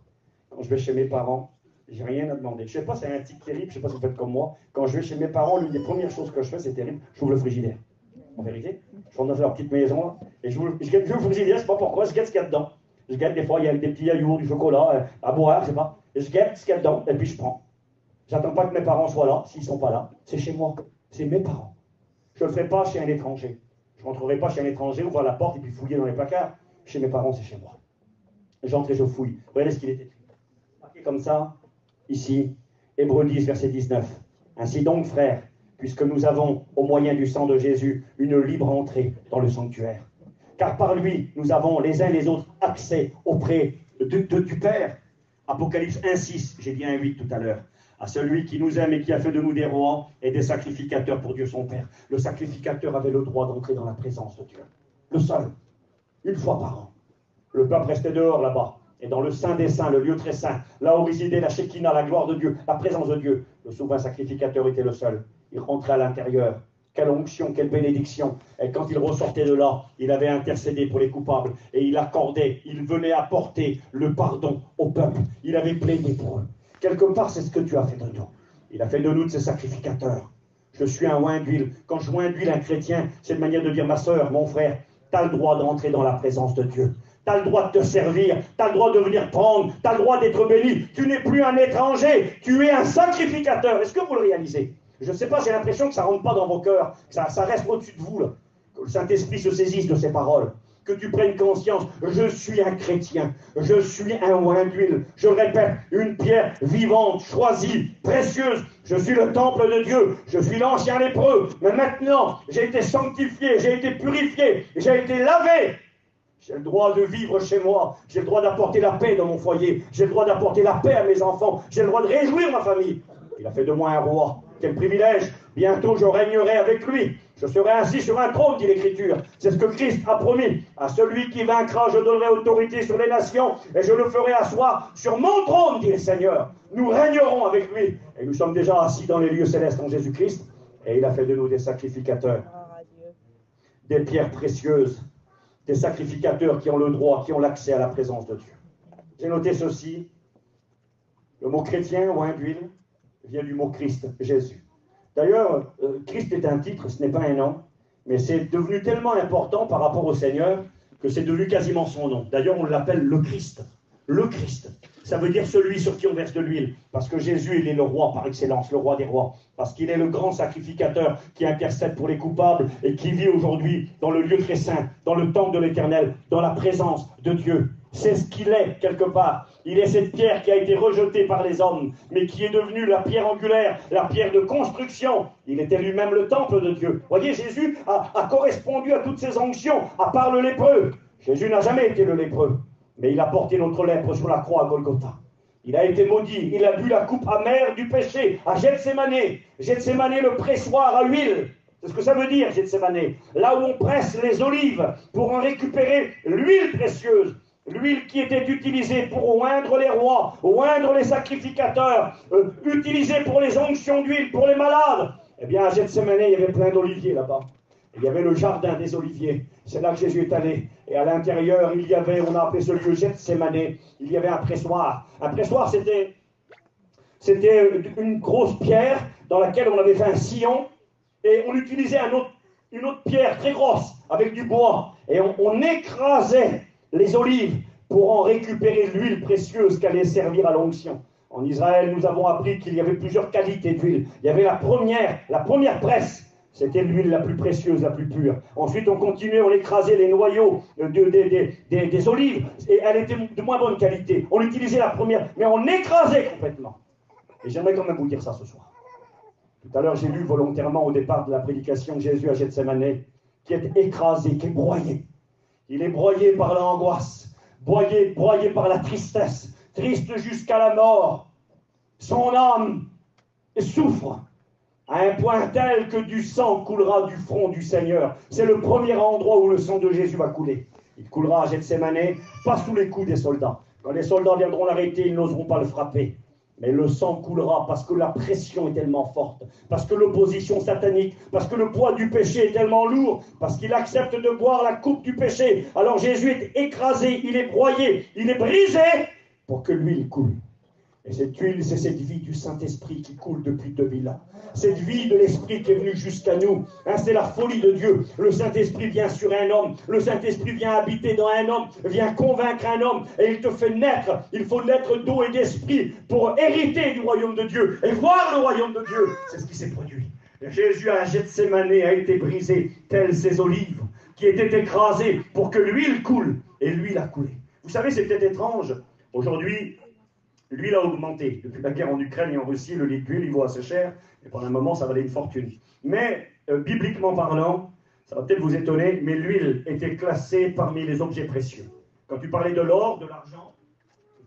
Quand je vais chez mes parents, j'ai rien à demander. Je ne sais pas, c'est un tic terrible, je ne sais pas si vous faites comme moi. Quand je vais chez mes parents, l'une des premières choses que je fais, c'est terrible, j'ouvre le frigidaire. En vérité, je rentre dans leur petite maison, là, et je ouvre le frigidaire, je ne sais pas pourquoi, je guette ce qu'il y a dedans. Je guette, des fois, il y a des petits yaourts, du chocolat, à boire, je ne sais pas. Et je guette ce qu'il y a dedans, et puis je prends. J'attends pas que mes parents soient là. S'ils ne sont pas là, c'est chez moi. C'est mes parents. Je ne le ferai pas chez un étranger. Je ne rentrerai pas chez un étranger, ouvrir la porte et puis fouiller dans les placards. Chez mes parents, c'est chez moi. J'entre et je fouille. Regardez ce qu'il est écrit. Marqué comme ça, ici, Hébreux 10, verset 19. Ainsi donc, frères, puisque nous avons, au moyen du sang de Jésus, une libre entrée dans le sanctuaire. Car par lui, nous avons les uns les autres accès auprès du Père. Apocalypse 1,6, j'ai dit 1,8 tout à l'heure. À celui qui nous aime et qui a fait de nous des rois et des sacrificateurs pour Dieu son Père. Le sacrificateur avait le droit d'entrer dans la présence de Dieu. Le seul. Une fois par an. Le peuple restait dehors là-bas. Et dans le Saint des Saints, le lieu très saint, là où résidait la Shekinah, la gloire de Dieu, la présence de Dieu, le souverain sacrificateur était le seul. Il rentrait à l'intérieur. Quelle onction, quelle bénédiction. Et quand il ressortait de là, il avait intercédé pour les coupables. Et il accordait, il venait apporter le pardon au peuple. Il avait plaidé pour eux. Quelque part, c'est ce que tu as fait de nous. Il a fait de nous de ces sacrificateurs. Je suis un oint d'huile. Quand je oint d'huile un chrétien, c'est une manière de dire, ma sœur, mon frère, tu as le droit d'entrer dans la présence de Dieu. Tu as le droit de te servir, tu as le droit de venir prendre, tu as le droit d'être béni. Tu n'es plus un étranger, tu es un sacrificateur. Est-ce que vous le réalisez? Je ne sais pas, j'ai l'impression que ça ne rentre pas dans vos cœurs, que ça reste au-dessus de vous, là. Que le Saint-Esprit se saisisse de ces paroles. Que tu prennes conscience, je suis un chrétien, je suis un oint d'huile. Je le répète, une pierre vivante, choisie, précieuse. Je suis le temple de Dieu, je suis l'ancien lépreux. Mais maintenant, j'ai été sanctifié, j'ai été purifié, j'ai été lavé. J'ai le droit de vivre chez moi, j'ai le droit d'apporter la paix dans mon foyer, j'ai le droit d'apporter la paix à mes enfants, j'ai le droit de réjouir ma famille. Il a fait de moi un roi. Quel privilège! Bientôt je régnerai avec lui. Je serai assis sur un trône, dit l'Écriture. C'est ce que Christ a promis. À celui qui vaincra, je donnerai autorité sur les nations et je le ferai asseoir sur mon trône, dit le Seigneur. Nous régnerons avec lui. Et nous sommes déjà assis dans les lieux célestes en Jésus-Christ. Et il a fait de nous des sacrificateurs, des pierres précieuses, des sacrificateurs qui ont le droit, qui ont l'accès à la présence de Dieu. J'ai noté ceci. Le mot chrétien, oint d'huile, vient du mot Christ, Jésus. D'ailleurs, Christ est un titre, ce n'est pas un nom, mais c'est devenu tellement important par rapport au Seigneur que c'est devenu quasiment son nom. D'ailleurs, on l'appelle le Christ. Le Christ. Ça veut dire celui sur qui on verse de l'huile. Parce que Jésus, il est le roi par excellence, le roi des rois. Parce qu'il est le grand sacrificateur qui intercède pour les coupables et qui vit aujourd'hui dans le lieu très saint, dans le temple de l'Éternel, dans la présence de Dieu. C'est ce qu'il est, quelque part. Il est cette pierre qui a été rejetée par les hommes, mais qui est devenue la pierre angulaire, la pierre de construction. Il était lui-même le temple de Dieu. Vous voyez, Jésus a correspondu à toutes ces onctions, à part le lépreux. Jésus n'a jamais été le lépreux, mais il a porté notre lèpre sur la croix à Golgotha. Il a été maudit, il a bu la coupe amère du péché à Gethsémane. Gethsémane, le pressoir à huile. C'est ce que ça veut dire, Gethsémane. Là où on presse les olives pour en récupérer l'huile précieuse. L'huile qui était utilisée pour oindre les rois, oindre les sacrificateurs, utilisée pour les onctions d'huile, pour les malades. Eh bien, à Gethsémane, il y avait plein d'oliviers là-bas. Il y avait le jardin des oliviers. C'est là que Jésus est allé. Et à l'intérieur, il y avait, on a appelé ce lieu Gethsémane, il y avait un pressoir. Un pressoir, c'était une grosse pierre dans laquelle on avait fait un sillon et on utilisait une autre pierre très grosse avec du bois. Et on écrasait les olives pour en récupérer l'huile précieuse qui allait servir à l'onction. En Israël, nous avons appris qu'il y avait plusieurs qualités d'huile. Il y avait la première presse, c'était l'huile la plus précieuse, la plus pure. Ensuite, on continuait, on écrasait les noyaux des olives, et elle était de moins bonne qualité. On utilisait la première, mais on écrasait complètement. Et j'aimerais quand même vous dire ça ce soir. Tout à l'heure, j'ai lu volontairement au départ de la prédication Jésus à Gethsémane, qui est écrasé, qui est broyé. Il est broyé par l'angoisse, broyé par la tristesse, triste jusqu'à la mort. Son âme souffre à un point tel que du sang coulera du front du Seigneur. C'est le premier endroit où le sang de Jésus va couler. Il coulera à Gethsémane, pas sous les coups des soldats. Quand les soldats viendront l'arrêter, ils n'oseront pas le frapper. Mais le sang coulera parce que la pression est tellement forte, parce que l'opposition satanique, parce que le poids du péché est tellement lourd, parce qu'il accepte de boire la coupe du péché. Alors Jésus est écrasé, il est broyé, il est brisé pour que l'huile coule. Et cette huile, c'est cette vie du Saint-Esprit qui coule depuis 2000 ans. Cette vie de l'Esprit qui est venue jusqu'à nous. Hein, c'est la folie de Dieu. Le Saint-Esprit vient sur un homme. Le Saint-Esprit vient habiter dans un homme, vient convaincre un homme. Et il te fait naître. Il faut naître d'eau et d'esprit pour hériter du royaume de Dieu et voir le royaume de Dieu. C'est ce qui s'est produit. Et Jésus à Gethsémane a été brisé, telles ces olives qui étaient écrasées pour que l'huile coule. Et l'huile a coulé. Vous savez, c'est peut-être étrange. Aujourd'hui, l'huile a augmenté. Depuis la guerre en Ukraine et en Russie, le litre d'huile, il vaut assez cher. Et pendant un moment, ça valait une fortune. Mais, bibliquement parlant, ça va peut-être vous étonner, mais l'huile était classée parmi les objets précieux. Quand tu parlais de l'or, de l'argent,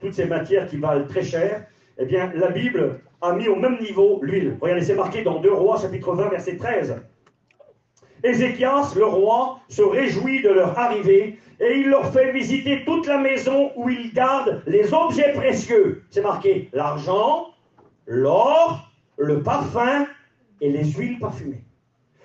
toutes ces matières qui valent très cher, eh bien, la Bible a mis au même niveau l'huile. Regardez, c'est marqué dans 2 Rois, chapitre 20, verset 13. Ézéchias, le roi, se réjouit de leur arrivée. et il leur fait visiter toute la maison où ils gardent les objets précieux. C'est marqué l'argent, l'or, le parfum et les huiles parfumées.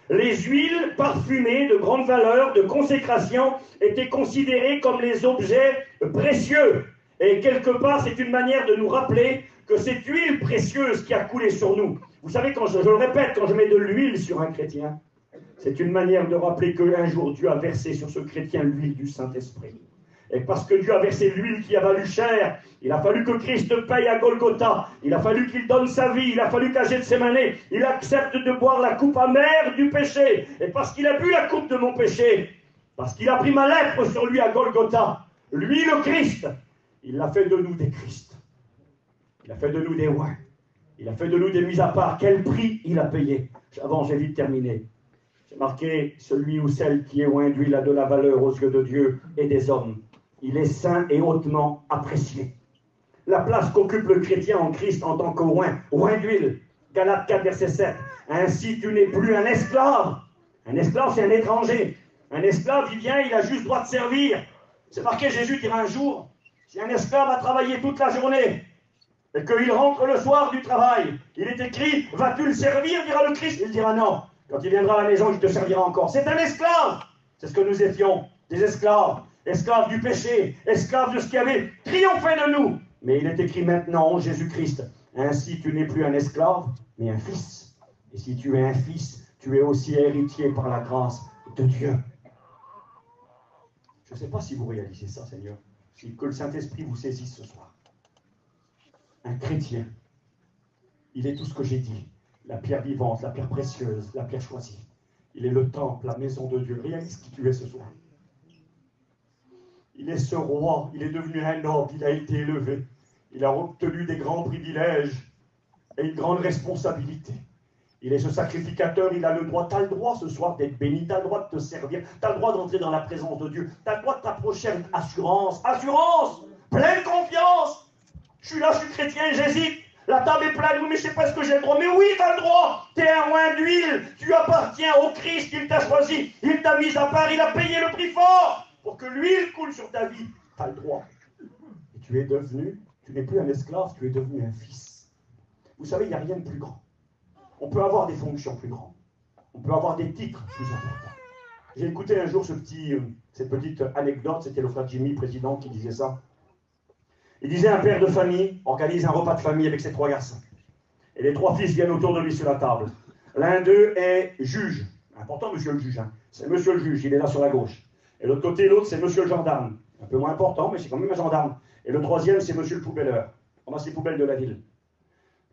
Les huiles parfumées de grande valeur, de consécration, étaient considérées comme les objets précieux. Et quelque part, c'est une manière de nous rappeler que cette huile précieuse qui a coulé sur nous, vous savez, quand je le répète, quand je mets de l'huile sur un chrétien, c'est une manière de rappeler qu'un jour Dieu a versé sur ce chrétien l'huile du Saint-Esprit. Et parce que Dieu a versé l'huile qui a valu cher, il a fallu que Christ paye à Golgotha, il a fallu qu'il donne sa vie, il a fallu qu'à Gethsémane, il accepte de boire la coupe amère du péché. Et parce qu'il a bu la coupe de mon péché, parce qu'il a pris ma lèpre sur lui à Golgotha, lui le Christ, il a fait de nous des Christ. Il a fait de nous des rois. Il a fait de nous des mis à part. Quel prix il a payé. Avant, j'ai vite terminé. J'ai marqué celui ou celle qui est oint d'huile a de la valeur aux yeux de Dieu et des hommes. Il est saint et hautement apprécié. La place qu'occupe le chrétien en Christ en tant qu'oint, oint d'huile. Galates 4, verset 7. Ainsi, tu n'es plus un esclave. Un esclave, c'est un étranger. Un esclave, il vient, il a juste droit de servir. C'est marqué, Jésus dira un jour, si un esclave a travaillé toute la journée, et qu'il rentre le soir du travail, il est écrit, vas-tu le servir, dira le Christ. Il dira non. Quand il viendra à la maison, il te servira encore. C'est un esclave. C'est ce que nous étions, des esclaves. Esclaves du péché, esclaves de ce qui avait triomphé de nous. Mais il est écrit maintenant en Jésus-Christ, ainsi tu n'es plus un esclave, mais un fils. Et si tu es un fils, tu es aussi héritier par la grâce de Dieu. Je ne sais pas si vous réalisez ça, Seigneur. Que le Saint-Esprit vous saisisse ce soir. Un chrétien, il est tout ce que j'ai dit. La pierre vivante, la pierre précieuse, la pierre choisie. Il est le temple, la maison de Dieu. Réalise qui tu es ce soir. Il est ce roi, il est devenu un noble, il a été élevé. Il a obtenu des grands privilèges et une grande responsabilité. Il est ce sacrificateur, il a le droit, tu as le droit ce soir d'être béni, tu as le droit de te servir, tu as le droit d'entrer dans la présence de Dieu, tu as le droit de t'approcher avec assurance, pleine confiance. Je suis là, je suis chrétien, j'hésite. La table est pleine, oui, mais je ne sais pas ce que j'ai le droit. Mais oui, tu as le droit. Tu es un oint d'huile. Tu appartiens au Christ, il t'a choisi. Il t'a mis à part, il a payé le prix fort pour que l'huile coule sur ta vie. Tu as le droit. Et tu es devenu, tu n'es plus un esclave, tu es devenu un fils. Vous savez, il n'y a rien de plus grand. On peut avoir des fonctions plus grandes. On peut avoir des titres plus importants. J'ai écouté un jour cette petite anecdote, c'était le frère Jimmy, président, qui disait ça. Il disait un père de famille organise un repas de famille avec ses 3 garçons. Et les 3 fils viennent autour de lui sur la table. L'un d'eux est juge. Important, monsieur le juge. Hein. C'est monsieur le juge, il est là sur la gauche. Et l'autre côté, l'autre, c'est monsieur le gendarme. Un peu moins important, mais c'est quand même un gendarme. Et le troisième, c'est monsieur le poubelleur. On ramasse les poubelles de la ville.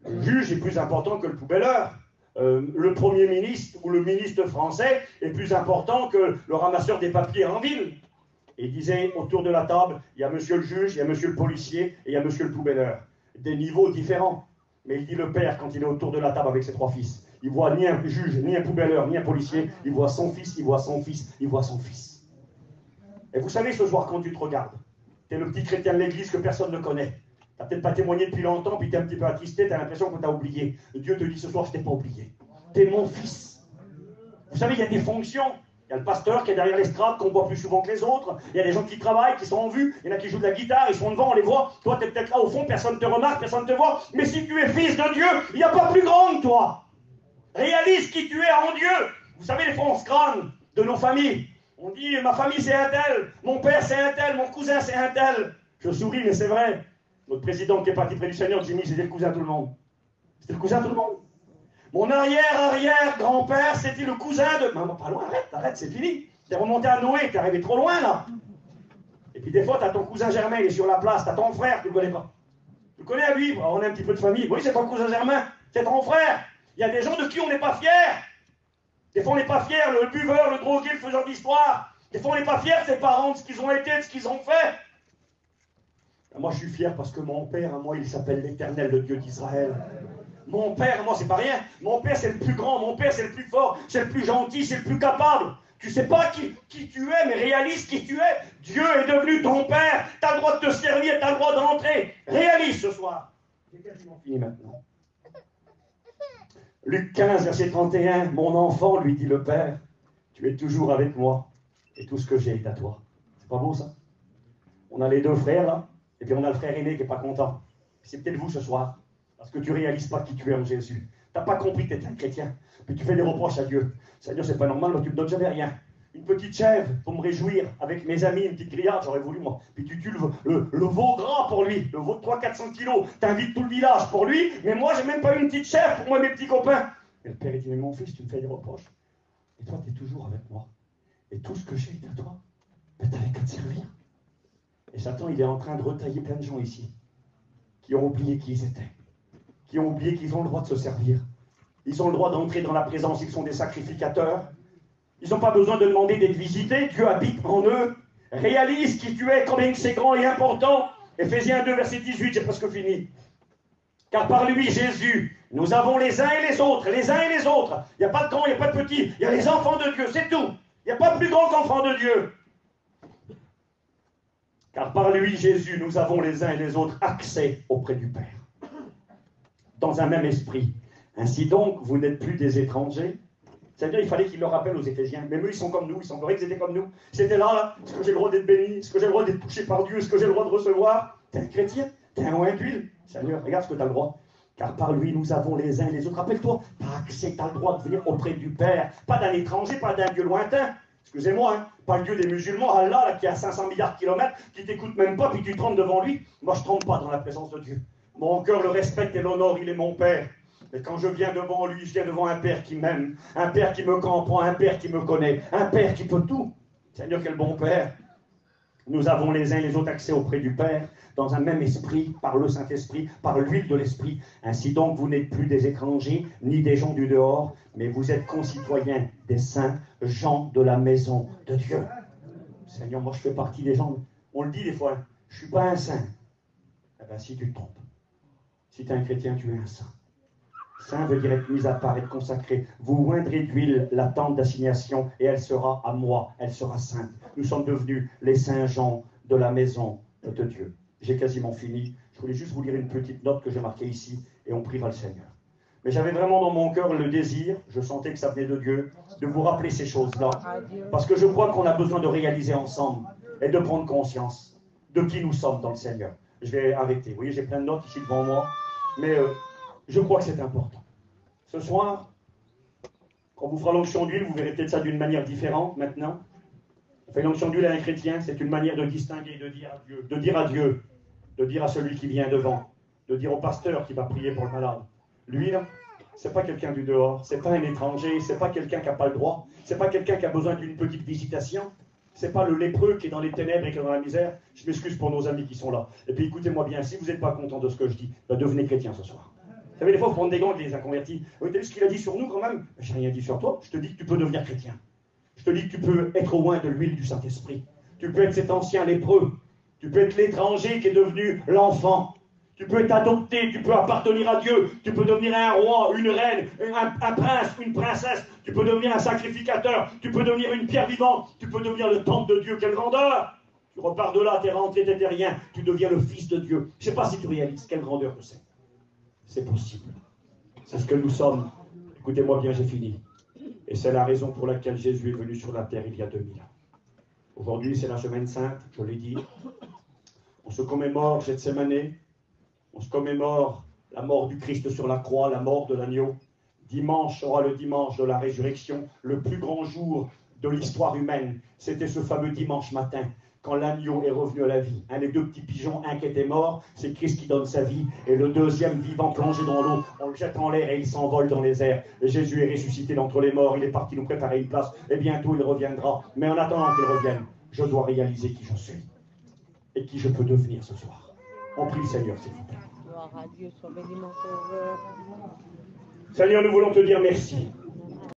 Le juge est plus important que le poubelleur. Le Premier ministre ou le ministre français est plus important que le ramasseur des papiers en ville. Et il disait, autour de la table, il y a monsieur le juge, il y a monsieur le policier et il y a monsieur le poubelleur. Des niveaux différents. Mais il dit le père, quand il est autour de la table avec ses 3 fils, il voit ni un juge, ni un poubelleur, ni un policier, il voit son fils, il voit son fils, il voit son fils. Et vous savez, ce soir, quand tu te regardes, tu es le petit chrétien de l'église que personne ne connaît. Tu n'as peut-être pas témoigné depuis longtemps, puis tu es un petit peu attristé, tu as l'impression qu'on t'a oublié. Et Dieu te dit ce soir, je ne t'ai pas oublié. Tu es mon fils. Vous savez, il y a des fonctions. Il y a le pasteur qui est derrière l'estrade, qu'on voit plus souvent que les autres. Il y a des gens qui travaillent, qui sont en vue. Il y en a qui jouent de la guitare, ils sont devant, on les voit. Toi, tu es peut-être là au fond, personne ne te remarque, personne ne te voit. Mais si tu es fils de Dieu, il n'y a pas plus grand que toi. Réalise qui tu es en Dieu. Vous savez, les fois, on se crâne de nos familles. On dit, ma famille, c'est un tel. Mon père, c'est un tel. Mon cousin, c'est un tel. Je souris, mais c'est vrai. Notre président qui est parti près du Seigneur, Jimmy, c'était le cousin de tout le monde. C'était le cousin de tout le monde. Mon arrière-arrière-grand-père, c'était le cousin de... Maman, pas loin, arrête, c'est fini. T'es remonté à Noé, t'es arrivé trop loin, là. Et puis des fois, t'as ton cousin Germain, il est sur la place, t'as ton frère, tu le connais pas. Tu le connais à lui, on a un petit peu de famille. Oui, c'est ton cousin Germain, c'est ton frère. Il y a des gens de qui on n'est pas fiers. Des fois, on n'est pas fiers, le buveur, le drogué, le faiseur d'histoire. Des fois, on n'est pas fiers de ses parents, de ce qu'ils ont été, de ce qu'ils ont fait. Moi, je suis fier parce que mon père, à moi, il s'appelle l'Éternel, le Dieu d'Israël. Mon père, moi, c'est pas rien. Mon père, c'est le plus grand. Mon père, c'est le plus fort. C'est le plus gentil. C'est le plus capable. Tu sais pas qui tu es, mais réalise qui tu es. Dieu est devenu ton père. Tu as le droit de te servir. Tu as le droit d'entrer. Réalise ce soir. J'ai quasiment fini maintenant. Luc 15, verset 31. Mon enfant, lui dit le Père, tu es toujours avec moi. Et tout ce que j'ai est à toi. C'est pas beau ça? On a les deux frères là, et puis on a le frère aîné qui n'est pas content. C'est peut-être vous ce soir, parce que tu ne réalises pas qui tu es en Jésus. Tu n'as pas compris que tu es un chrétien. Puis tu fais des reproches à Dieu. Seigneur, c'est pas normal, moi tu me donnes jamais rien. Une petite chèvre pour me réjouir avec mes amis, une petite grillade, j'aurais voulu moi. Puis tu tues le veau gras pour lui, le veau de 300-400 kilos. T'invites tout le village pour lui, mais moi j'ai même pas une petite chèvre pour moi et mes petits copains. Et le père il dit, mais mon fils, tu me fais des reproches. Et toi, tu es toujours avec moi. Et tout ce que j'ai est à toi. Mais t'avais qu'à te servir. Et Satan, il est en train de retailler plein de gens ici, qui ont oublié qui ils étaient, qui ont oublié qu'ils ont le droit de se servir. Ils ont le droit d'entrer dans la présence, ils sont des sacrificateurs. Ils n'ont pas besoin de demander d'être visités, Dieu habite en eux. Réalise qui tu es, combien c'est grand et important. Éphésiens 2, verset 18, j'ai presque fini. Car par lui, Jésus, nous avons les uns et les autres, les uns et les autres. Il n'y a pas de grand, il n'y a pas de petit, il y a les enfants de Dieu, c'est tout. Il n'y a pas plus grand qu'enfants de Dieu. Car par lui, Jésus, nous avons les uns et les autres accès auprès du Père. Dans un même esprit. Ainsi donc, vous n'êtes plus des étrangers. C'est-à-dire, il fallait qu'il le rappelle aux Éphésiens. Même eux, ils sont comme nous, ils semblerait qu'ils étaient comme nous. C'était là, est-ce que j'ai le droit d'être béni? Est-ce que j'ai le droit d'être touché par Dieu? Est-ce que j'ai le droit de recevoir? T'es un chrétien? T'es un oint d'huile? Seigneur, regarde ce que tu as le droit. Car par lui, nous avons les uns et les autres. Rappelle-toi, tu as accès, tu as le droit de venir auprès du Père. Pas d'un étranger, pas d'un Dieu lointain. Excusez-moi, hein, pas le Dieu des musulmans, Allah, là, qui a 500 milliards de kilomètres, qui t'écoute même pas, puis tu trembles devant lui. Moi, je ne tremble pas dans la présence de Dieu. Mon cœur le respecte et l'honore, il est mon Père. Et quand je viens devant lui, je viens devant un Père qui m'aime, un Père qui me comprend, un Père qui me connaît, un Père qui peut tout. Seigneur, quel bon Père. Nous avons les uns et les autres accès auprès du Père, dans un même esprit, par le Saint-Esprit, par l'huile de l'Esprit. Ainsi donc, vous n'êtes plus des étrangers, ni des gens du dehors, mais vous êtes concitoyens des saints, gens de la maison de Dieu. Seigneur, moi je fais partie des gens, on le dit des fois, je ne suis pas un saint. Eh bien, si tu te trompes, si tu es un chrétien, tu es un saint. Saint veut dire être mis à part, être consacré. Vous oindrez d'huile la tente d'assignation et elle sera à moi, elle sera sainte. Nous sommes devenus les saints gens de la maison de Dieu. J'ai quasiment fini. Je voulais juste vous lire une petite note que j'ai marquée ici et on priera le Seigneur. Mais j'avais vraiment dans mon cœur le désir, je sentais que ça venait de Dieu, de vous rappeler ces choses-là. Parce que je crois qu'on a besoin de réaliser ensemble et de prendre conscience de qui nous sommes dans le Seigneur. Je vais arrêter. Vous voyez, j'ai plein de notes ici devant moi. Mais je crois que c'est important. Ce soir, quand vous ferez l'onction d'huile, vous verrez peut-être ça d'une manière différente maintenant. On fait l'onction d'huile à un chrétien, c'est une manière de distinguer, de dire à Dieu, de dire à celui qui vient devant, de dire au pasteur qui va prier pour le malade. Lui, là, c'est pas quelqu'un du dehors, c'est pas un étranger, c'est pas quelqu'un qui n'a pas le droit, c'est pas quelqu'un qui a besoin d'une petite visitation, c'est pas le lépreux qui est dans les ténèbres et qui est dans la misère. Je m'excuse pour nos amis qui sont là. Et puis écoutez-moi bien, si vous n'êtes pas content de ce que je dis, ben devenez chrétien ce soir. Vous savez, des fois, il faut prendre des gants avec les inconvertis. Oui, t'as vu ce qu'il a dit sur nous quand même? J'ai rien dit sur toi. Je te dis que tu peux devenir chrétien. Je te dis que tu peux être au loin de l'huile du Saint-Esprit. Tu peux être cet ancien lépreux. Tu peux être l'étranger qui est devenu l'enfant. Tu peux être adopté. Tu peux appartenir à Dieu. Tu peux devenir un roi, une reine, un prince, une princesse. Tu peux devenir un sacrificateur. Tu peux devenir une pierre vivante. Tu peux devenir le temple de Dieu. Quelle grandeur! Tu repars de là, t'es rentré, t'étais rien. Tu deviens le fils de Dieu. Je ne sais pas si tu réalises quelle grandeur que c'est. C'est possible. C'est ce que nous sommes. Écoutez-moi bien, j'ai fini. Et c'est la raison pour laquelle Jésus est venu sur la terre il y a 2000 ans. Aujourd'hui, c'est la semaine sainte, je l'ai dit. On se commémore Gethsémanée. On se commémore la mort du Christ sur la croix, la mort de l'agneau. Dimanche sera le dimanche de la résurrection, le plus grand jour de l'histoire humaine. C'était ce fameux dimanche matin, quand l'agneau est revenu à la vie. Les deux petits pigeons, un qui était mort, c'est Christ qui donne sa vie, et le deuxième vivant plongé dans l'eau, on le jette en l'air et il s'envole dans les airs. Et Jésus est ressuscité d'entre les morts, il est parti nous préparer une place, et bientôt il reviendra. Mais en attendant qu'il revienne, je dois réaliser qui je suis, et qui je peux devenir ce soir. On prie le Seigneur, s'il vous plaît. Gloire à Dieu, soit béni mon sauveur. Seigneur, nous voulons te dire merci.